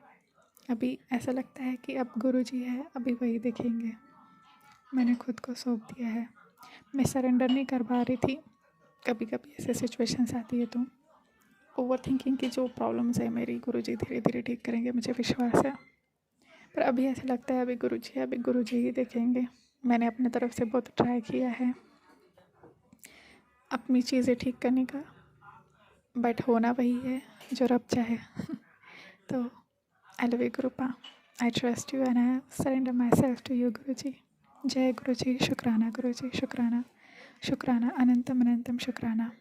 अभी ऐसा लगता है कि अब गुरु जी है, अभी वही देखेंगे। मैंने खुद को सौंप दिया है। मैं सरेंडर नहीं कर पा रही थी। कभी कभी ऐसे सिचुएशंस आती है तो ओवर थिंकिंग की जो प्रॉब्लम्स है मेरी गुरु जी धीरे धीरे ठीक करेंगे, मुझे विश्वास है। पर अभी ऐसा लगता है अभी गुरु जी ही देखेंगे। मैंने अपने तरफ से बहुत ट्राई किया है अपनी चीज़ें ठीक करने का, बट होना वही है जो रब चाहे। तो आई लव यू गुरुपा, I trust you and I surrender myself to you guru ji. जय गुरु जी, शुक्राना गुरु जी, शुक्राना शुक्राना, अनंतम अनंतम शुक्राना।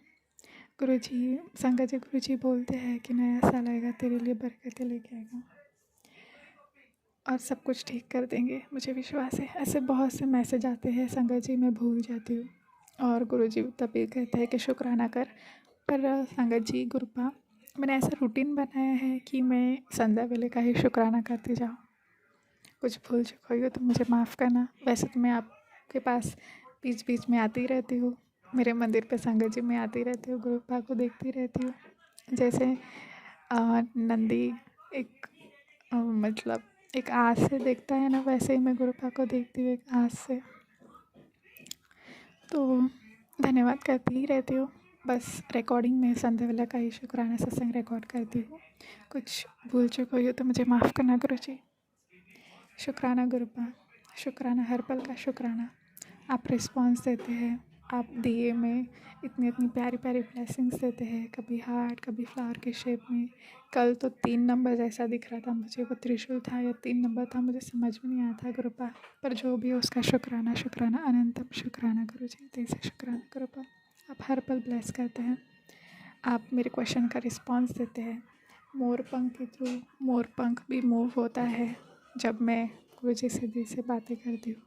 गुरु जी संगत जी, गुरु जी बोलते हैं कि नया साल आएगा तेरे लिए बरकतें लेके आएगा और सब कुछ ठीक कर देंगे, मुझे विश्वास है। ऐसे बहुत से मैसेज आते हैं संगत जी, मैं भूल जाती हूँ और गुरु जी तभी कहते हैं कि शुक्राना कर। पर संगत जी गुरुपा, मैंने ऐसा रूटीन बनाया है कि मैं संध्या वेले का ही शुक्राना करती जाऊँ। कुछ भूल चुकी हुई हो तो मुझे माफ़ करना। वैसे तो मैं आपके पास बीच बीच में आती रहती हूँ, मेरे मंदिर पे संगत जी में आती रहती हूँ, गुरुपा को देखती रहती हूँ। जैसे नंदी एक मतलब एक आस से देखता है ना, वैसे ही मैं गुरुपा को देखती हूँ एक आस से। तो धन्यवाद करती ही रहती हूँ। बस रिकॉर्डिंग में संध्या वेला का ही शुक्राना सत्संग रिकॉर्ड करती हूँ। कुछ भूल चुकी हुई हो तो मुझे माफ़ करना गुरु जी। शुक्राना गुरुपा, शुक्राना हर पल का शुक्राना। आप रिस्पॉन्स देते हैं, आप दिए में इतनी इतनी प्यारी प्यारी ब्लेसिंग्स देते हैं, कभी हार्ट कभी फ्लावर के शेप में। कल तो 3 नंबर जैसा दिख रहा था मुझे, वो त्रिशूल था या 3 नंबर था, मुझे समझ में नहीं आता गुरुपा। पर जो भी हो उसका शुक्राना शुक्राना, अनंतम शुक्राना गुरु जी, दिल से शुक्राना गुरुपा। आप हर पल ब्लेस करते हैं, आप मेरे क्वेश्चन का रिस्पॉन्स देते हैं। मोर पंख के थ्रू मोर पंख भी मूव होता है जब मैं गुरु जी से दिल से बातें करती हूँ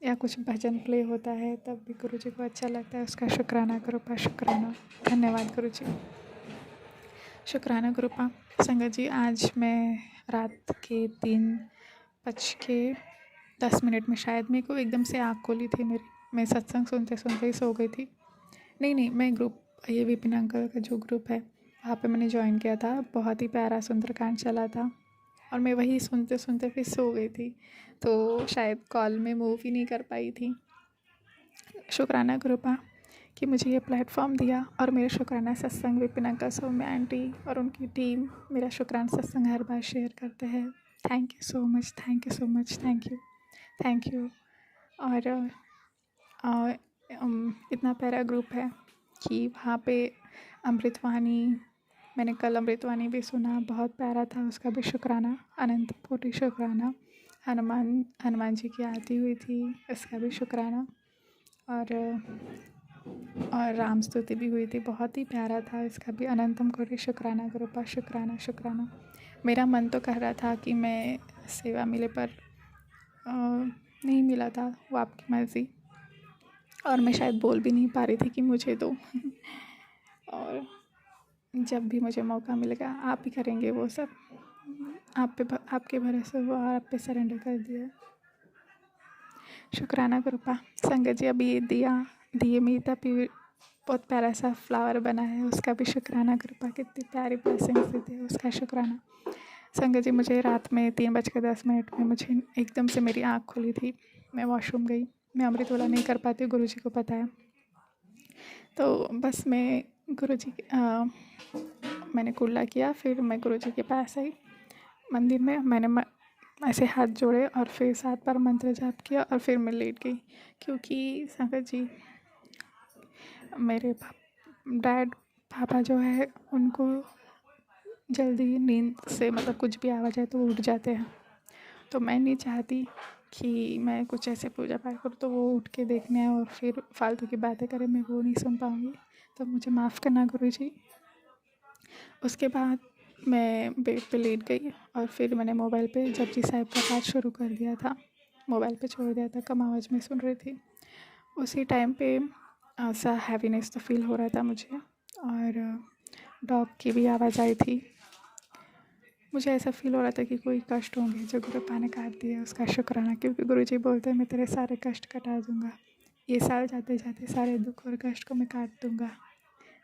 या कुछ भजन प्ले होता है, तब भी गुरु जी को अच्छा लगता है, उसका शुक्राना गुरुपा, शुक्राना। धन्यवाद गुरु जी, शुक्राना गुरुपा। संगत जी आज मैं रात के 3:10 में शायद मेरे को एकदम से आँख खोली थी मेरी। मैं सत्संग सुनते सुनते ही सो गई थी। नहीं मैं ग्रुप, ये विपिन अंकल का जो ग्रुप है वहाँ पे मैंने ज्वाइन किया था। बहुत ही प्यारा सुंदरकांड चला था और मैं वही सुनते सुनते फिर सो गई थी, तो शायद कॉल में मूव ही नहीं कर पाई थी। शुक्राना कृपा कि मुझे ये प्लेटफॉर्म दिया, और मेरे शुक्राना सत्संग विपिन अंकल, सौम्या आंटी और उनकी टीम मेरा शुक्राना सत्संग हर बार शेयर करते हैं। Thank you so much, thank you so much, thank you. और इतना प्यारा ग्रुप है कि वहाँ पे अमृतवाणी, मैंने कल अमृतवाणी भी सुना, बहुत प्यारा था, उसका भी शुक्राना, अनंत कोटि शुक्राना। हनुमान जी की आरती हुई थी, उसका भी शुक्राना। और राम स्तुति भी हुई थी, बहुत ही प्यारा था, इसका भी अनंतम कोटि शुक्राना कृपा, शुक्राना शुक्राना। मेरा मन तो कह रहा था कि मैं सेवा मिले, पर नहीं मिला था, वो आपकी मर्ज़ी, और मैं शायद बोल भी नहीं पा रही थी कि मुझे दो और जब भी मुझे मौका मिलेगा आप ही करेंगे वो सब, आपके भरोसे हुआ और आप पे सरेंडर कर दिया। शुक्राना कृपा। संगत जी अभी ये दिए में तभी बहुत प्यारा सा फ्लावर बना है, उसका भी शुक्राना कृपा, कितनी प्यारी ब्लेसिंग्स देती है, उसका शुक्राना। संगत जी मुझे रात में 3:10 में मुझे एकदम से मेरी आँख खुली थी, मैं वॉशरूम गई, मैं अमृत वाला नहीं कर पाती, गुरुजी को पता है, तो बस मैं मैंने कुल्ला किया, फिर मैं गुरुजी के पास आई मंदिर में, मैंने ऐसे हाथ जोड़े और फिर 7 बार मंत्र जाप किया और फिर मैं लेट गई, क्योंकि संगत जी मेरे डैड पापा जो है उनको जल्दी नींद से मतलब कुछ भी आवाज़ आए तो वो उठ जाते हैं, तो मैं नहीं चाहती कि मैं कुछ ऐसे पूजा पाठ करूँ तो वो उठ के देखने आए और फिर फालतू की बातें करें, मैं वो नहीं सुन पाऊँगी, तो मुझे माफ़ करना गुरुजी। उसके बाद मैं बेड पे लेट गई और फिर मैंने मोबाइल पे जपजी साहिब का पाठ शुरू कर दिया था, मोबाइल पे छोड़ दिया था, कम आवाज़ में सुन रही थी। उसी टाइम पे ऐसा हैवीनेस तो फील हो रहा था मुझे, और डॉग की भी आवाज़ आई थी, मुझे ऐसा फील हो रहा था कि कोई कष्ट होंगे जो गुरुपा ने काट दिए, उसका शुक्राना, क्योंकि गुरुजी बोलते हैं मैं तेरे सारे कष्ट कटा दूँगा, ये साल जाते जाते सारे दुख और कष्ट को मैं काट दूँगा।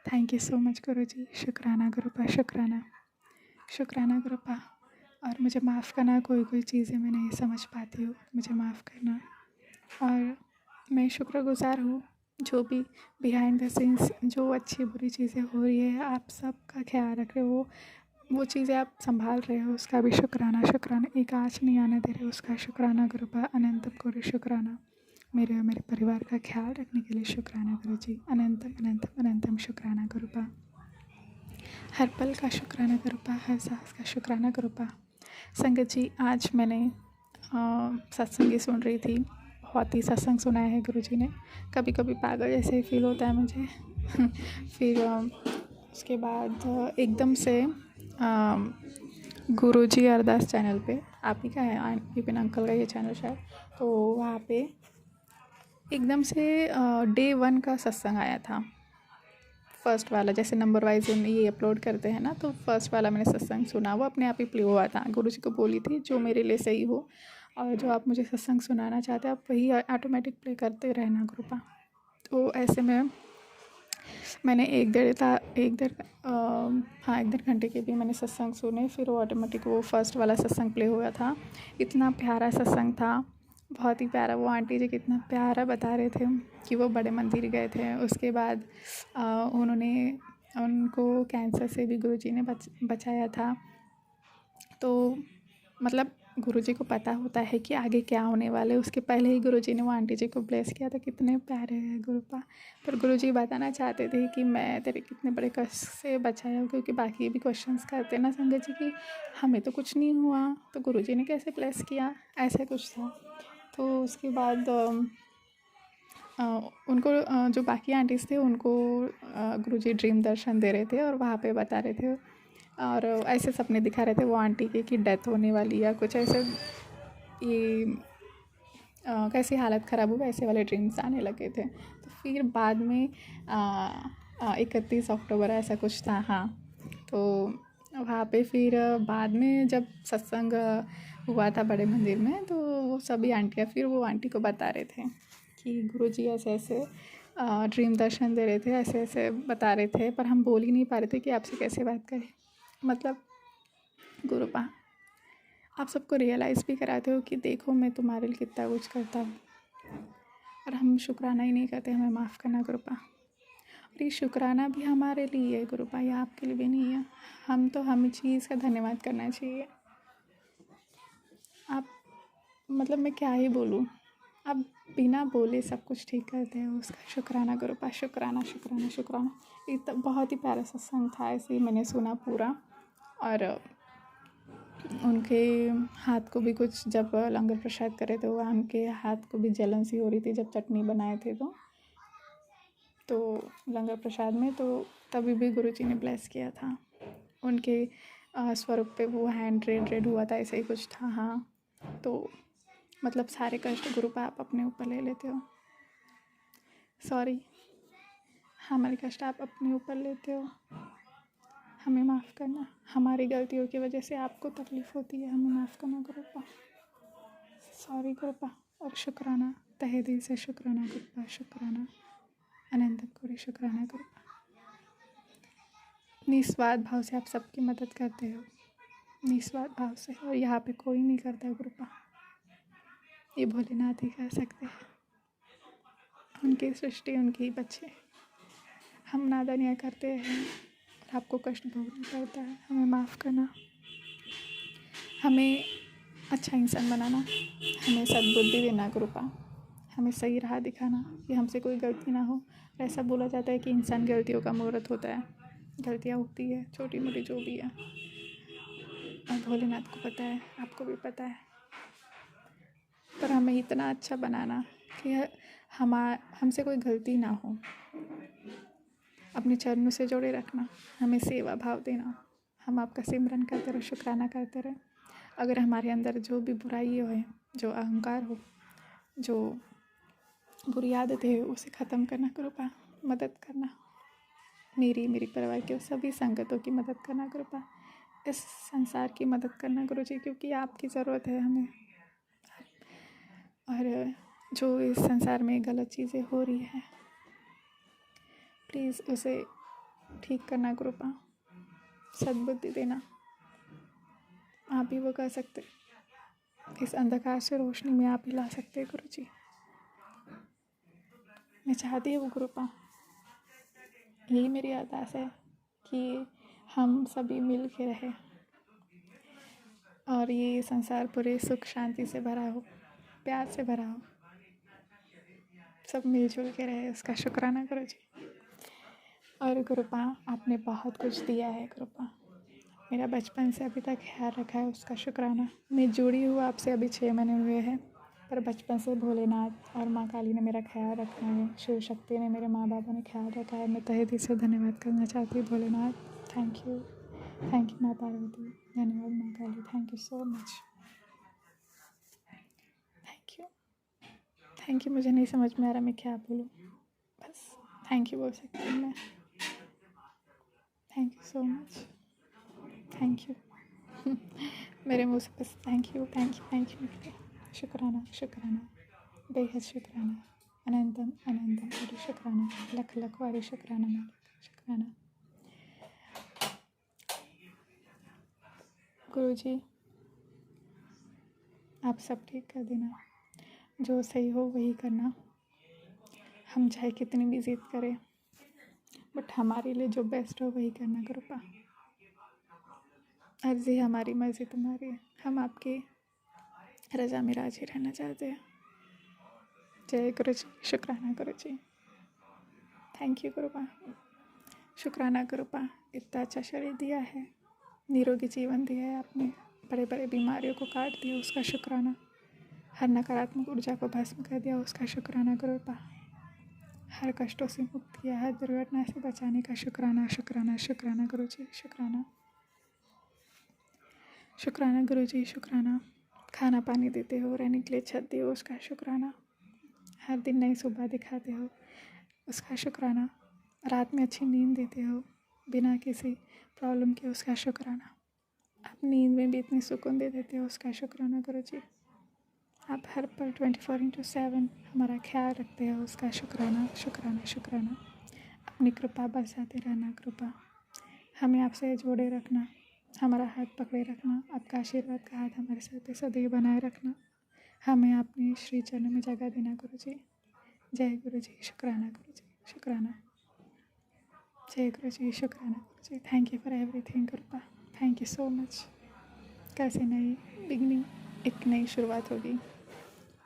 थैंक यू सो मच गुरुजी। शुक्राना गुरुपा, शुक्राना शुक्राना गुरुपा। और मुझे माफ़ करना, कोई चीज़ें मैं नहीं समझ पाती हूँ, मुझे माफ़ करना, और मैं शुक्रगुज़ार हूँ जो भी बिहाइंड द सीन्स जो अच्छी बुरी चीज़ें हो रही है, आप सबका ख्याल रख रहे हो, वो चीज़ें आप संभाल रहे हो, उसका भी शुक्राना, एक आँच नहीं आने दे रहे, उसका शुक्राना गुरुपा, अनंतम कोटि शुक्राना। मेरे और मेरे परिवार का ख्याल रखने के लिए शुक्राना गुरुजी, अनंतम अनंतम अनंतम शुक्राना गुरुपा। हर पल का शुक्राना गुरुपा, हर सांस का शुक्राना गुरुपा। संगत जी आज मैंने सत्संग सुन रही थी, बहुत ही सत्संग सुनाया है गुरुजी ने, कभी कभी पागल जैसे ही फील होता है मुझे फिर उसके बाद एकदम से गुरुजी अरदास चैनल पे, आप ही का है, विपिन अंकल का ये चैनल शायद, तो वहाँ पे एकदम से डे 1 का सत्संग आया था, फर्स्ट वाला, जैसे नंबर वाइज ये अपलोड करते हैं ना, तो फर्स्ट वाला मैंने सत्संग सुना, वो अपने आप ही प्ले हुआ था। गुरुजी को बोली थी जो मेरे लिए सही हो और जो आप मुझे सत्संग सुनाना चाहते हैं आप वही ऑटोमेटिक प्ले करते रहना कृपा। तो ऐसे में मैंने एक डेढ़ घंटे के भी मैंने सत्संग सुने, फिर वो ऑटोमेटिक वो फर्स्ट वाला सत्संग प्ले हुआ था। इतना प्यारा सत्संग था, बहुत ही प्यारा। वो आंटी जी कितना प्यारा बता रहे थे कि वो बड़े मंदिर गए थे, उसके बाद उनको कैंसर से भी गुरुजी ने बचाया था। तो मतलब गुरुजी को पता होता है कि आगे क्या होने वाले, उसके पहले ही गुरुजी ने वो आंटी जी को ब्लेस किया था। कितने प्यारे हैं गुरुपा। पर गुरुजी बताना चाहते थे कि मैं तेरे कितने बड़े कष्ट से बचाया हूँ, क्योंकि बाकी भी क्वेश्चंस करते ना संगत जी कि हमें तो कुछ नहीं हुआ तो गुरुजी ने कैसे ब्लेस किया, ऐसा कुछ था। तो उसके बाद उनको जो बाकी आंटीज़ थे उनको गुरुजी ड्रीम दर्शन दे रहे थे और वहाँ पे बता रहे थे और ऐसे सपने दिखा रहे थे वो आंटी के कि डेथ होने वाली या कुछ ऐसे, ये कैसी हालत ख़राब हुई, ऐसे वाले ड्रीम्स आने लगे थे। तो फिर बाद में 31 अक्टूबर ऐसा कुछ था, हाँ। तो वहाँ पे फिर बाद में जब सत्संग हुआ था बड़े मंदिर में, तो वो सभी आंटियाँ फिर वो आंटी को बता रहे थे कि गुरुजी ऐसे ऐसे ड्रीम दर्शन दे रहे थे, ऐसे ऐसे बता रहे थे, पर हम बोल ही नहीं पा रहे थे कि आपसे कैसे बात करें। मतलब गुरुपा आप सबको रियलाइज़ भी कराते हो कि देखो मैं तुम्हारे लिए कितना कुछ करता हूँ, और हम शुक्राना ही नहीं करते। हमें माफ़ करना गुरुपा। और ये शुक्राना भी हमारे लिए है गुरुपा, ये आपके लिए भी नहीं है। हमें चीज़ का धन्यवाद करना चाहिए। आप मतलब मैं क्या ही बोलूँ, आप बिना बोले सब कुछ ठीक करते हो, उसका शुक्राना गुरुपा। शुक्राना शुक्राना शुक्राना। ये तो बहुत ही प्यारा सत्संग था, ऐसे ही मैंने सुना पूरा। और उनके हाथ को भी कुछ, जब लंगर प्रसाद करे थे, वो उनके हाथ को भी जलन सी हो रही थी जब चटनी बनाए थे तो लंगर प्रसाद में, तो तभी भी गुरुजी ने ब्लेस किया था। उनके स्वरूप पे वो हैंड रेड हुआ था, ऐसे ही कुछ था। हाँ, तो मतलब सारे कष्ट गुरुपा आप अपने ऊपर ले लेते हो। सॉरी, हमारे कष्ट आप अपने ऊपर लेते हो। हमें माफ़ करना, हमारी गलतियों की वजह से आपको तकलीफ़ होती है, हमें माफ़ करना गुरुपा। सॉरी गुरुपा। और शुक्राना, तहे दिल से शुक्राना गुरुपा। शुक्राना, अनंत कोटि शुक्राना गुरुपा। निस्वार्थ भाव से आप सबकी मदद करते हो, निस्वार्थ भाव से, और यहाँ पे कोई नहीं करता गुरुपा, ये भोलेनाथ ही कर सकते हैं। उनकी सृष्टि, उनके ही बच्चे। हम नादानियाँ करते हैं और आपको कष्ट भोगना पड़ता है। हमें माफ़ करना, हमें अच्छा इंसान बनाना, हमें सद्बुद्धि देना गुरुपा, हमें सही राह दिखाना कि हमसे कोई गलती ना हो। ऐसा बोला जाता है कि इंसान गलतियों का मुहूर्त होता है, गलतियाँ होती है छोटी मोटी जो भी है, और भोलेनाथ को पता है, आपको भी पता है। पर हमें इतना अच्छा बनाना कि हमसे कोई गलती ना हो, अपने चरणों से जोड़े रखना, हमें सेवा भाव देना। हम आपका सिमरन करते रहे, शुक्राना करते रहे। अगर हमारे अंदर जो भी बुराई हो, जो अहंकार हो, जो बुरी आदतें है, उसे ख़त्म करना कृपा, मदद करना। मेरी परिवार के सभी संगतों की मदद करना कृपा, इस संसार की मदद करना गुरुजी, क्योंकि आपकी ज़रूरत है हमें। और जो इस संसार में गलत चीज़ें हो रही है, प्लीज़ उसे ठीक करना कृपा, सद्बुद्धि देना। आप ही वो कर सकते, इस अंधकार से रोशनी में आप ही ला सकते हैं गुरुजी। मैं चाहती हूँ कृपा, यही मेरी अरदास है कि हम सभी मिल के रहें और ये संसार पूरे सुख शांति से भरा हो, प्यार से भरा हो, सब मिलजुल के रहे, उसका शुक्राना करो जी। और कृपा, आपने बहुत कुछ दिया है कृपा, मेरा बचपन से अभी तक ख्याल रखा है, उसका शुक्राना। मैं जुड़ी हूँ आपसे अभी 6 महीने हुए हैं, पर बचपन से भोलेनाथ और माँ काली ने मेरा ख्याल रखा है, शिव शक्ति ने, मेरे माँ बापों ने ख्याल रखा है। मैं तहे दिल से धन्यवाद करना चाहती हूँ भोलेनाथ। थैंक यू माँ पार्वती, धन्यवाद माँ Kali, thank you so much, thank you. मुझे नहीं समझ में आ रहा मैं क्या बोलूँ, बस थैंक यू बोल सकती हूँ मैं। Thank you so much, thank you. मेरे मुँह से बस थैंक यू निकले। शुक्राना, बेहद शुक्राना, अनंतम कोटि शुक्राना, लख वारी शुक्राना मालिक, शुक्राना। गुरुजी, आप सब ठीक कर देना, जो सही हो वही करना। हम चाहे कितनी भी जिद करें, बट हमारे लिए जो बेस्ट हो वही करना कृपा। अर्जी हमारी, मर्जी तुम्हारी, हम आपकी रज़ा में राजी रहना चाहते हैं। जय गुरु जी, शुक्राना गुरु जी, थैंक यू कृपा, शुक्राना कृपा। इतना अच्छा शरीर दिया है, निरोगी जीवन दिया है आपने, बड़े बड़े बीमारियों को काट दिया, उसका शुक्राना। हर नकारात्मक ऊर्जा को भस्म कर दिया, उसका शुक्राना कृपा। हर कष्टों से मुक्त किया, हर दुर्घटना से बचाने का शुक्राना गुरु जी, शुक्राना गुरु जी, शुक्राना। खाना पानी देते हो, रहने के लिए छत दी हो, उसका शुक्राना। हर दिन नई सुबह दिखाते हो, उसका शुक्राना। रात में अच्छी नींद देते हो बिना किसी प्रॉब्लम के, उसका शुक्राना। आप नींद में भी इतनी सुकून दे देते हो, उसका शुक्राना गुरु जी। आप हर पल 24/7 हमारा ख्याल रखते हो, उसका शुक्राना। अपनी कृपा बरसाते रहना कृपा, हमें आपसे जोड़े रखना, हमारा हाथ पकड़े रखना, आपका आशीर्वाद का हाथ हमारे सर पे सदैव बनाए रखना, हमें अपने श्री चरणों में जगह देना गुरु जी। जय गुरु जी, शुक्राना गुरु जी, शुक्राना। जय गुरु जी, शुक्राना Guru ji. Thank you for everything Gurupa, thank you so much. कैसे नई बिगनिंग, एक नई शुरुआत होगी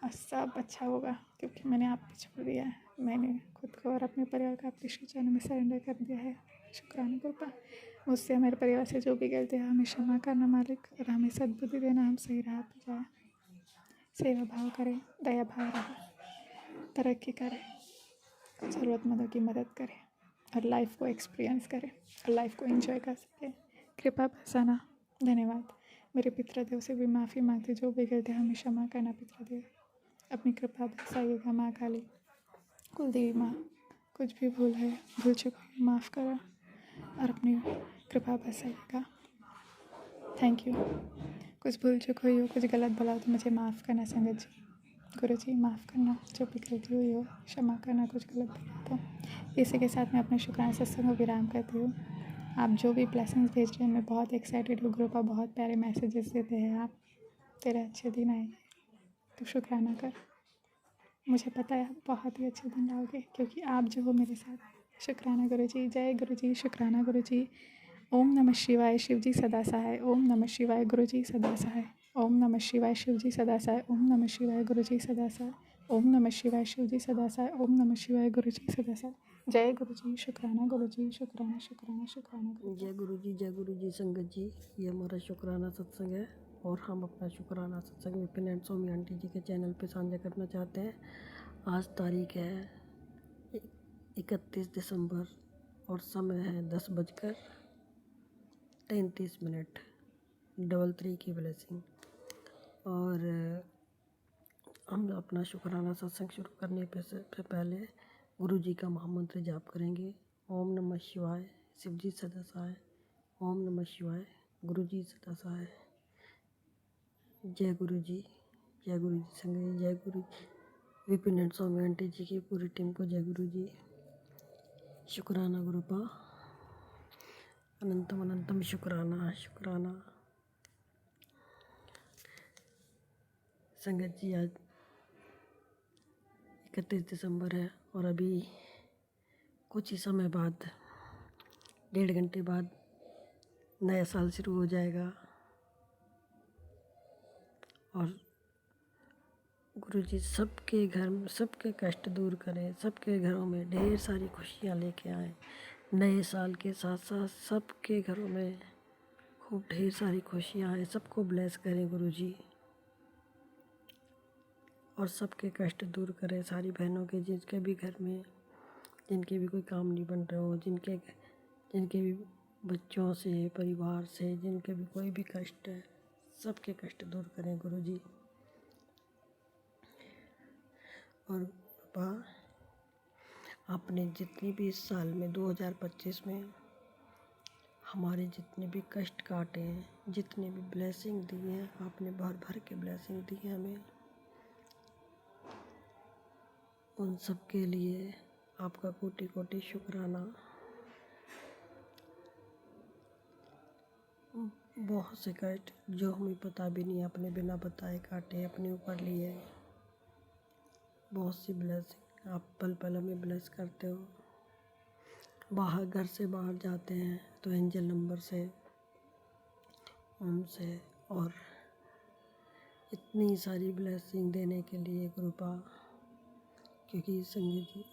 और सब अच्छा होगा, क्योंकि मैंने आप पे छोड़ दिया है, मैंने खुद को और अपने परिवार को आपके श्री चरणों में सरेंडर कर दिया है। शुक्राना गुरुपा। मुझसे मेरे परिवार से जो भी गलती है हमें क्षमा करना मालिक, और हमें सद्बुद्धि देना, हम सही राह पर जाए, सेवा भाव करें, दया भाव रहे, तरक्की करें, ज़रूरतमंदों की मदद करें और लाइफ को एक्सपीरियंस करें और लाइफ को एंजॉय कर सकें। कृपा बरसाना। धन्यवाद। मेरे पितृदेव से भी माफ़ी मांगते, जो भी गलती हमें क्षमा करना पितृदेव। अपनी कृपा बरसाइएगा माँ काली, कुलदेवी माँ, कुछ भी भूल है, भूल चुक है, माफ़ करो और अपनी कृपा बरसाइएगा। Thank you. कुछ भूल चुक हुई हो, कुछ गलत बोला हो तो मुझे माफ़ करना संगत जी। गुरु जी माफ़ करना, जो भी गलती हुई हो क्षमा करना, कुछ गलत बोला तो। इसी के साथ मैं अपने शुक्राना सत्संग को विराम करती हूँ। आप जो भी ब्लेसिंग्स भेज रहे हैं, मैं बहुत एक्साइटेड हूँ। ग्रुप पर बहुत प्यारे मैसेजेस देते हैं आप, तेरे अच्छे दिन आएंगे, तो शुक्राना कर। मुझे पता है आप बहुत ही अच्छे दिन लाओगे, क्योंकि आप जो हो मेरे साथ। शुक्राना गुरु जी। जय गुरु जी, शुक्राना गुरु जी। ओम नमः शिवाय, शिव जी सदा सहाय। ओम नमः शिवाय, गुरु जी सदा सहाय। ओम नमः शिवाय, शिव जी सदा सहाय। ओम नमः शिवाय, गुरु जी सदा सहाय। ओम नमः शिवाय, शिव जी सदा सहाय। ओम नमः शिवाय, गुरु जी सदा सहाय। जय गुरु जी, शुक्राना गुरु जी, शुक्राना शुक्राना शुक्राना गुरु जी।
जय गुरु जी संगत जी। ये हमारा शुक्राना सत्संग है और हम अपना शुक्राना सत्संग विपिन एंड सोमी आंटी जी के चैनल पे साझा करना चाहते हैं। आज तारीख है 31 दिसंबर और समय है 10:33। 3 की ब्लेसिंग। और हम अपना शुक्राना सत्संग शुरू करने से पहले गुरु जी का महामंत्र जाप करेंगे। ओम नमः शिवाय, शिव जी सदा सहाय। ओम नमः शिवाय, गुरु जी सदा सहाय। जय गुरु जी, जय गुरु जी संगत जी, जय गुरु जी। विपिन एंड स्वामी आंटी जी की पूरी टीम को जय गुरु जी। शुक्राना गुरुपा, अनंतम अनंतम शुक्राना शुक्राना। संगत जी आज 31 दिसंबर है और अभी कुछ ही समय बाद, 1.5 घंटे बाद नया साल शुरू हो जाएगा। और गुरु जी सबके घर में सबके कष्ट दूर करें, सबके घरों में ढेर सारी खुशियाँ लेके आए। नए साल के साथ साथ सबके घरों में खूब ढेर सारी खुशियाँ आए, सबको ब्लेस करें गुरु जी। और सबके कष्ट दूर करें, सारी बहनों के जिनके भी घर में, जिनके भी कोई काम नहीं बन रहे हो, जिनके भी बच्चों से, परिवार से, जिनके भी कोई भी कष्ट है, सबके कष्ट दूर करें गुरु जी। और बाबा, आपने जितनी भी इस साल में 2025 में हमारे जितने भी कष्ट काटे हैं, जितने भी ब्लेसिंग दी हैं, आपने भर भर के ब्लेसिंग दी है हमें। उन सब के लिए आपका कोटि कोटि शुक्राना। बहुत से कष्ट जो हमें पता भी नहीं, अपने बिना बताए काटे, अपने ऊपर लिए। बहुत सी ब्लेसिंग आप पल पल हमें ब्लेस करते हो। बाहर, घर से बाहर जाते हैं तो एंजल नंबर से, उनसे, और इतनी सारी ब्लेसिंग देने के लिए कृपा। क्योंकि संगीत जी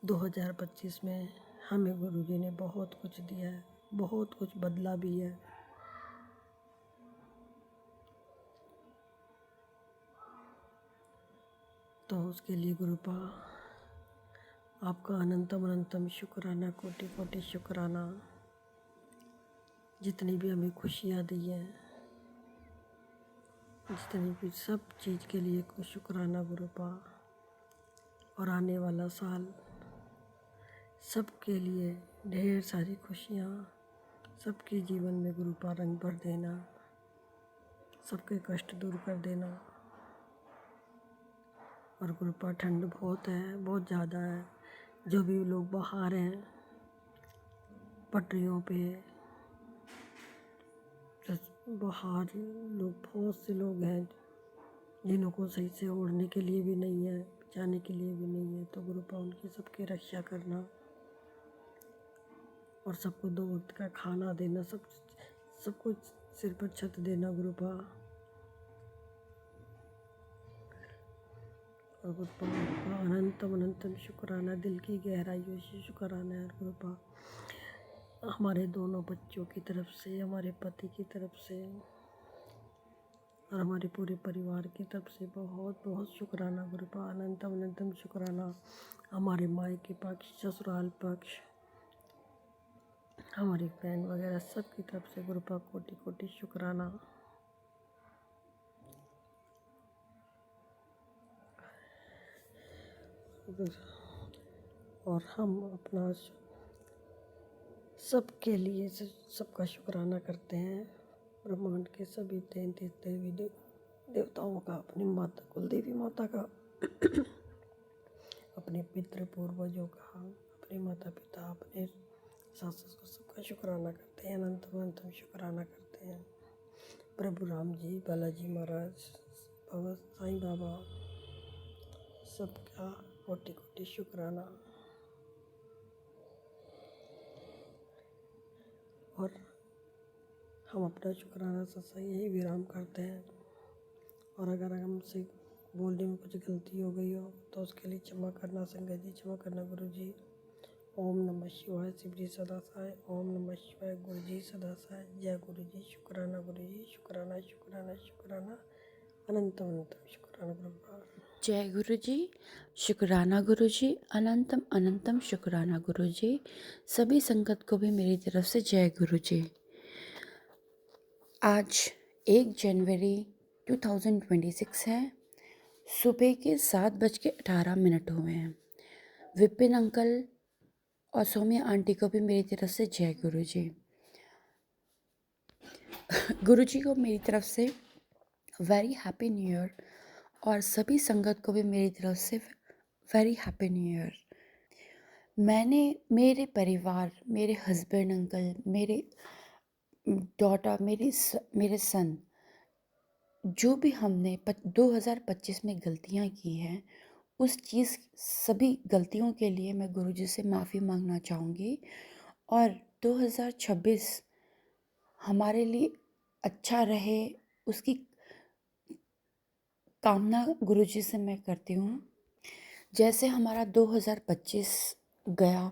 2025 में हमें गुरु जी ने बहुत कुछ दिया है, बहुत कुछ बदला भी है। तो उसके लिए गुरुपा आपका अनंतम अनंतम शुक्राना, कोटि कोटि शुक्राना। जितनी भी हमें खुशियाँ दी हैं, जितनी भी सब चीज़ के लिए कुछ शुक्राना गुरुपा। और आने वाला साल सबके लिए ढेर सारी खुशियाँ, सबके जीवन में गुरुपा रंग भर देना, सबके कष्ट दूर कर देना। और गुरुपा ठंड बहुत है, बहुत ज़्यादा है। जो भी लोग बाहर हैं, पटरियों पे, बाहर लोग, बहुत से लोग हैं जिन्हों को सही से ओढ़ने के लिए भी नहीं है, जाने के लिए भी नहीं है। तो गुरुपा उनकी सबकी रक्षा करना और सबको 2 वक्त का खाना देना, सबको सिर पर छत देना गुरुपा। और गुरुपा आपका अनंतम अनंतम शुक्राना, दिल की गहराइयों से शुक्राना है गुरुपा। हमारे दोनों बच्चों की तरफ से, हमारे पति की तरफ से और हमारे पूरे परिवार की तरफ से बहुत बहुत शुक्राना गुरुपा, अनंतम अनंतम शुक्राना। हमारे मायके पक्ष, ससुराल पक्ष, हमारी बहन वगैरह सब की तरफ से गुरुपा कोटि कोटि शुक्राना। और हम अपना सबके लिए सबका शुक्राना करते हैं, ब्रह्मांड के सभी देवी देवताओं का, अपनी माता कुलदेवी माता का, अपने पितृ पूर्वजों का, अपने माता पिता, अपने सास ससुर, सबका शुक्राना करते हैं, अनंतम अनंतम शुक्राना करते हैं। प्रभु राम जी, बालाजी महाराज, बाबा साईं बाबा, सबका कोटि कोटि शुक्राना। और हम अपना शुक्राना सत्संग यही विराम करते हैं। और अगर हमसे बोलने में कुछ गलती हो गई हो तो उसके लिए क्षमा करना संगत जी, क्षमा करना गुरु जी। ओम नमः शिवाय, शिव जी सदा सहाय। ओम नमः शिवाय, गुरु जी सदा सहाय। जय गुरु जी, शुक्राना गुरु जी, शुक्राना शुक्राना शुक्राना, अनंतम अनंतम शुक्राना गुरुपाल।
जय गुरु जी, शुक्राना गुरु जी, अनंतम अनंतम शुक्राना गुरु जी। सभी संगत को भी मेरी तरफ से जय गुरु जी। आज 1 जनवरी 2026 है। सुबह के 7:18 हुए हैं। विपिन अंकल और सौम्या आंटी को भी मेरी तरफ से जय गुरु जी। गुरु जी को मेरी तरफ से वेरी हैप्पी न्यू ईयर और सभी संगत को भी मेरी तरफ से वेरी हैप्पी न्यू ईयर। मैंने मेरे परिवार, मेरे हस्बैंड अंकल, मेरे डॉटर, मेरे सन, जो भी हमने 2025 में गलतियां की हैं, उस चीज़ सभी गलतियों के लिए मैं गुरुजी से माफ़ी मांगना चाहूँगी। और 2026 हमारे लिए अच्छा रहे, उसकी कामना गुरुजी से मैं करती हूँ। जैसे हमारा 2025 गया,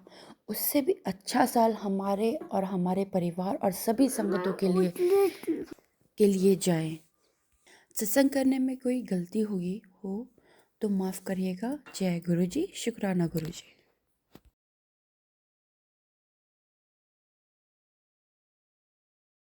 उससे भी अच्छा साल हमारे और हमारे परिवार और सभी संगतों के लिए जाए। सत्संग करने में कोई गलती हुई हो तो माफ़ करिएगा। जय गुरु जी, शुक्राना गुरु जी।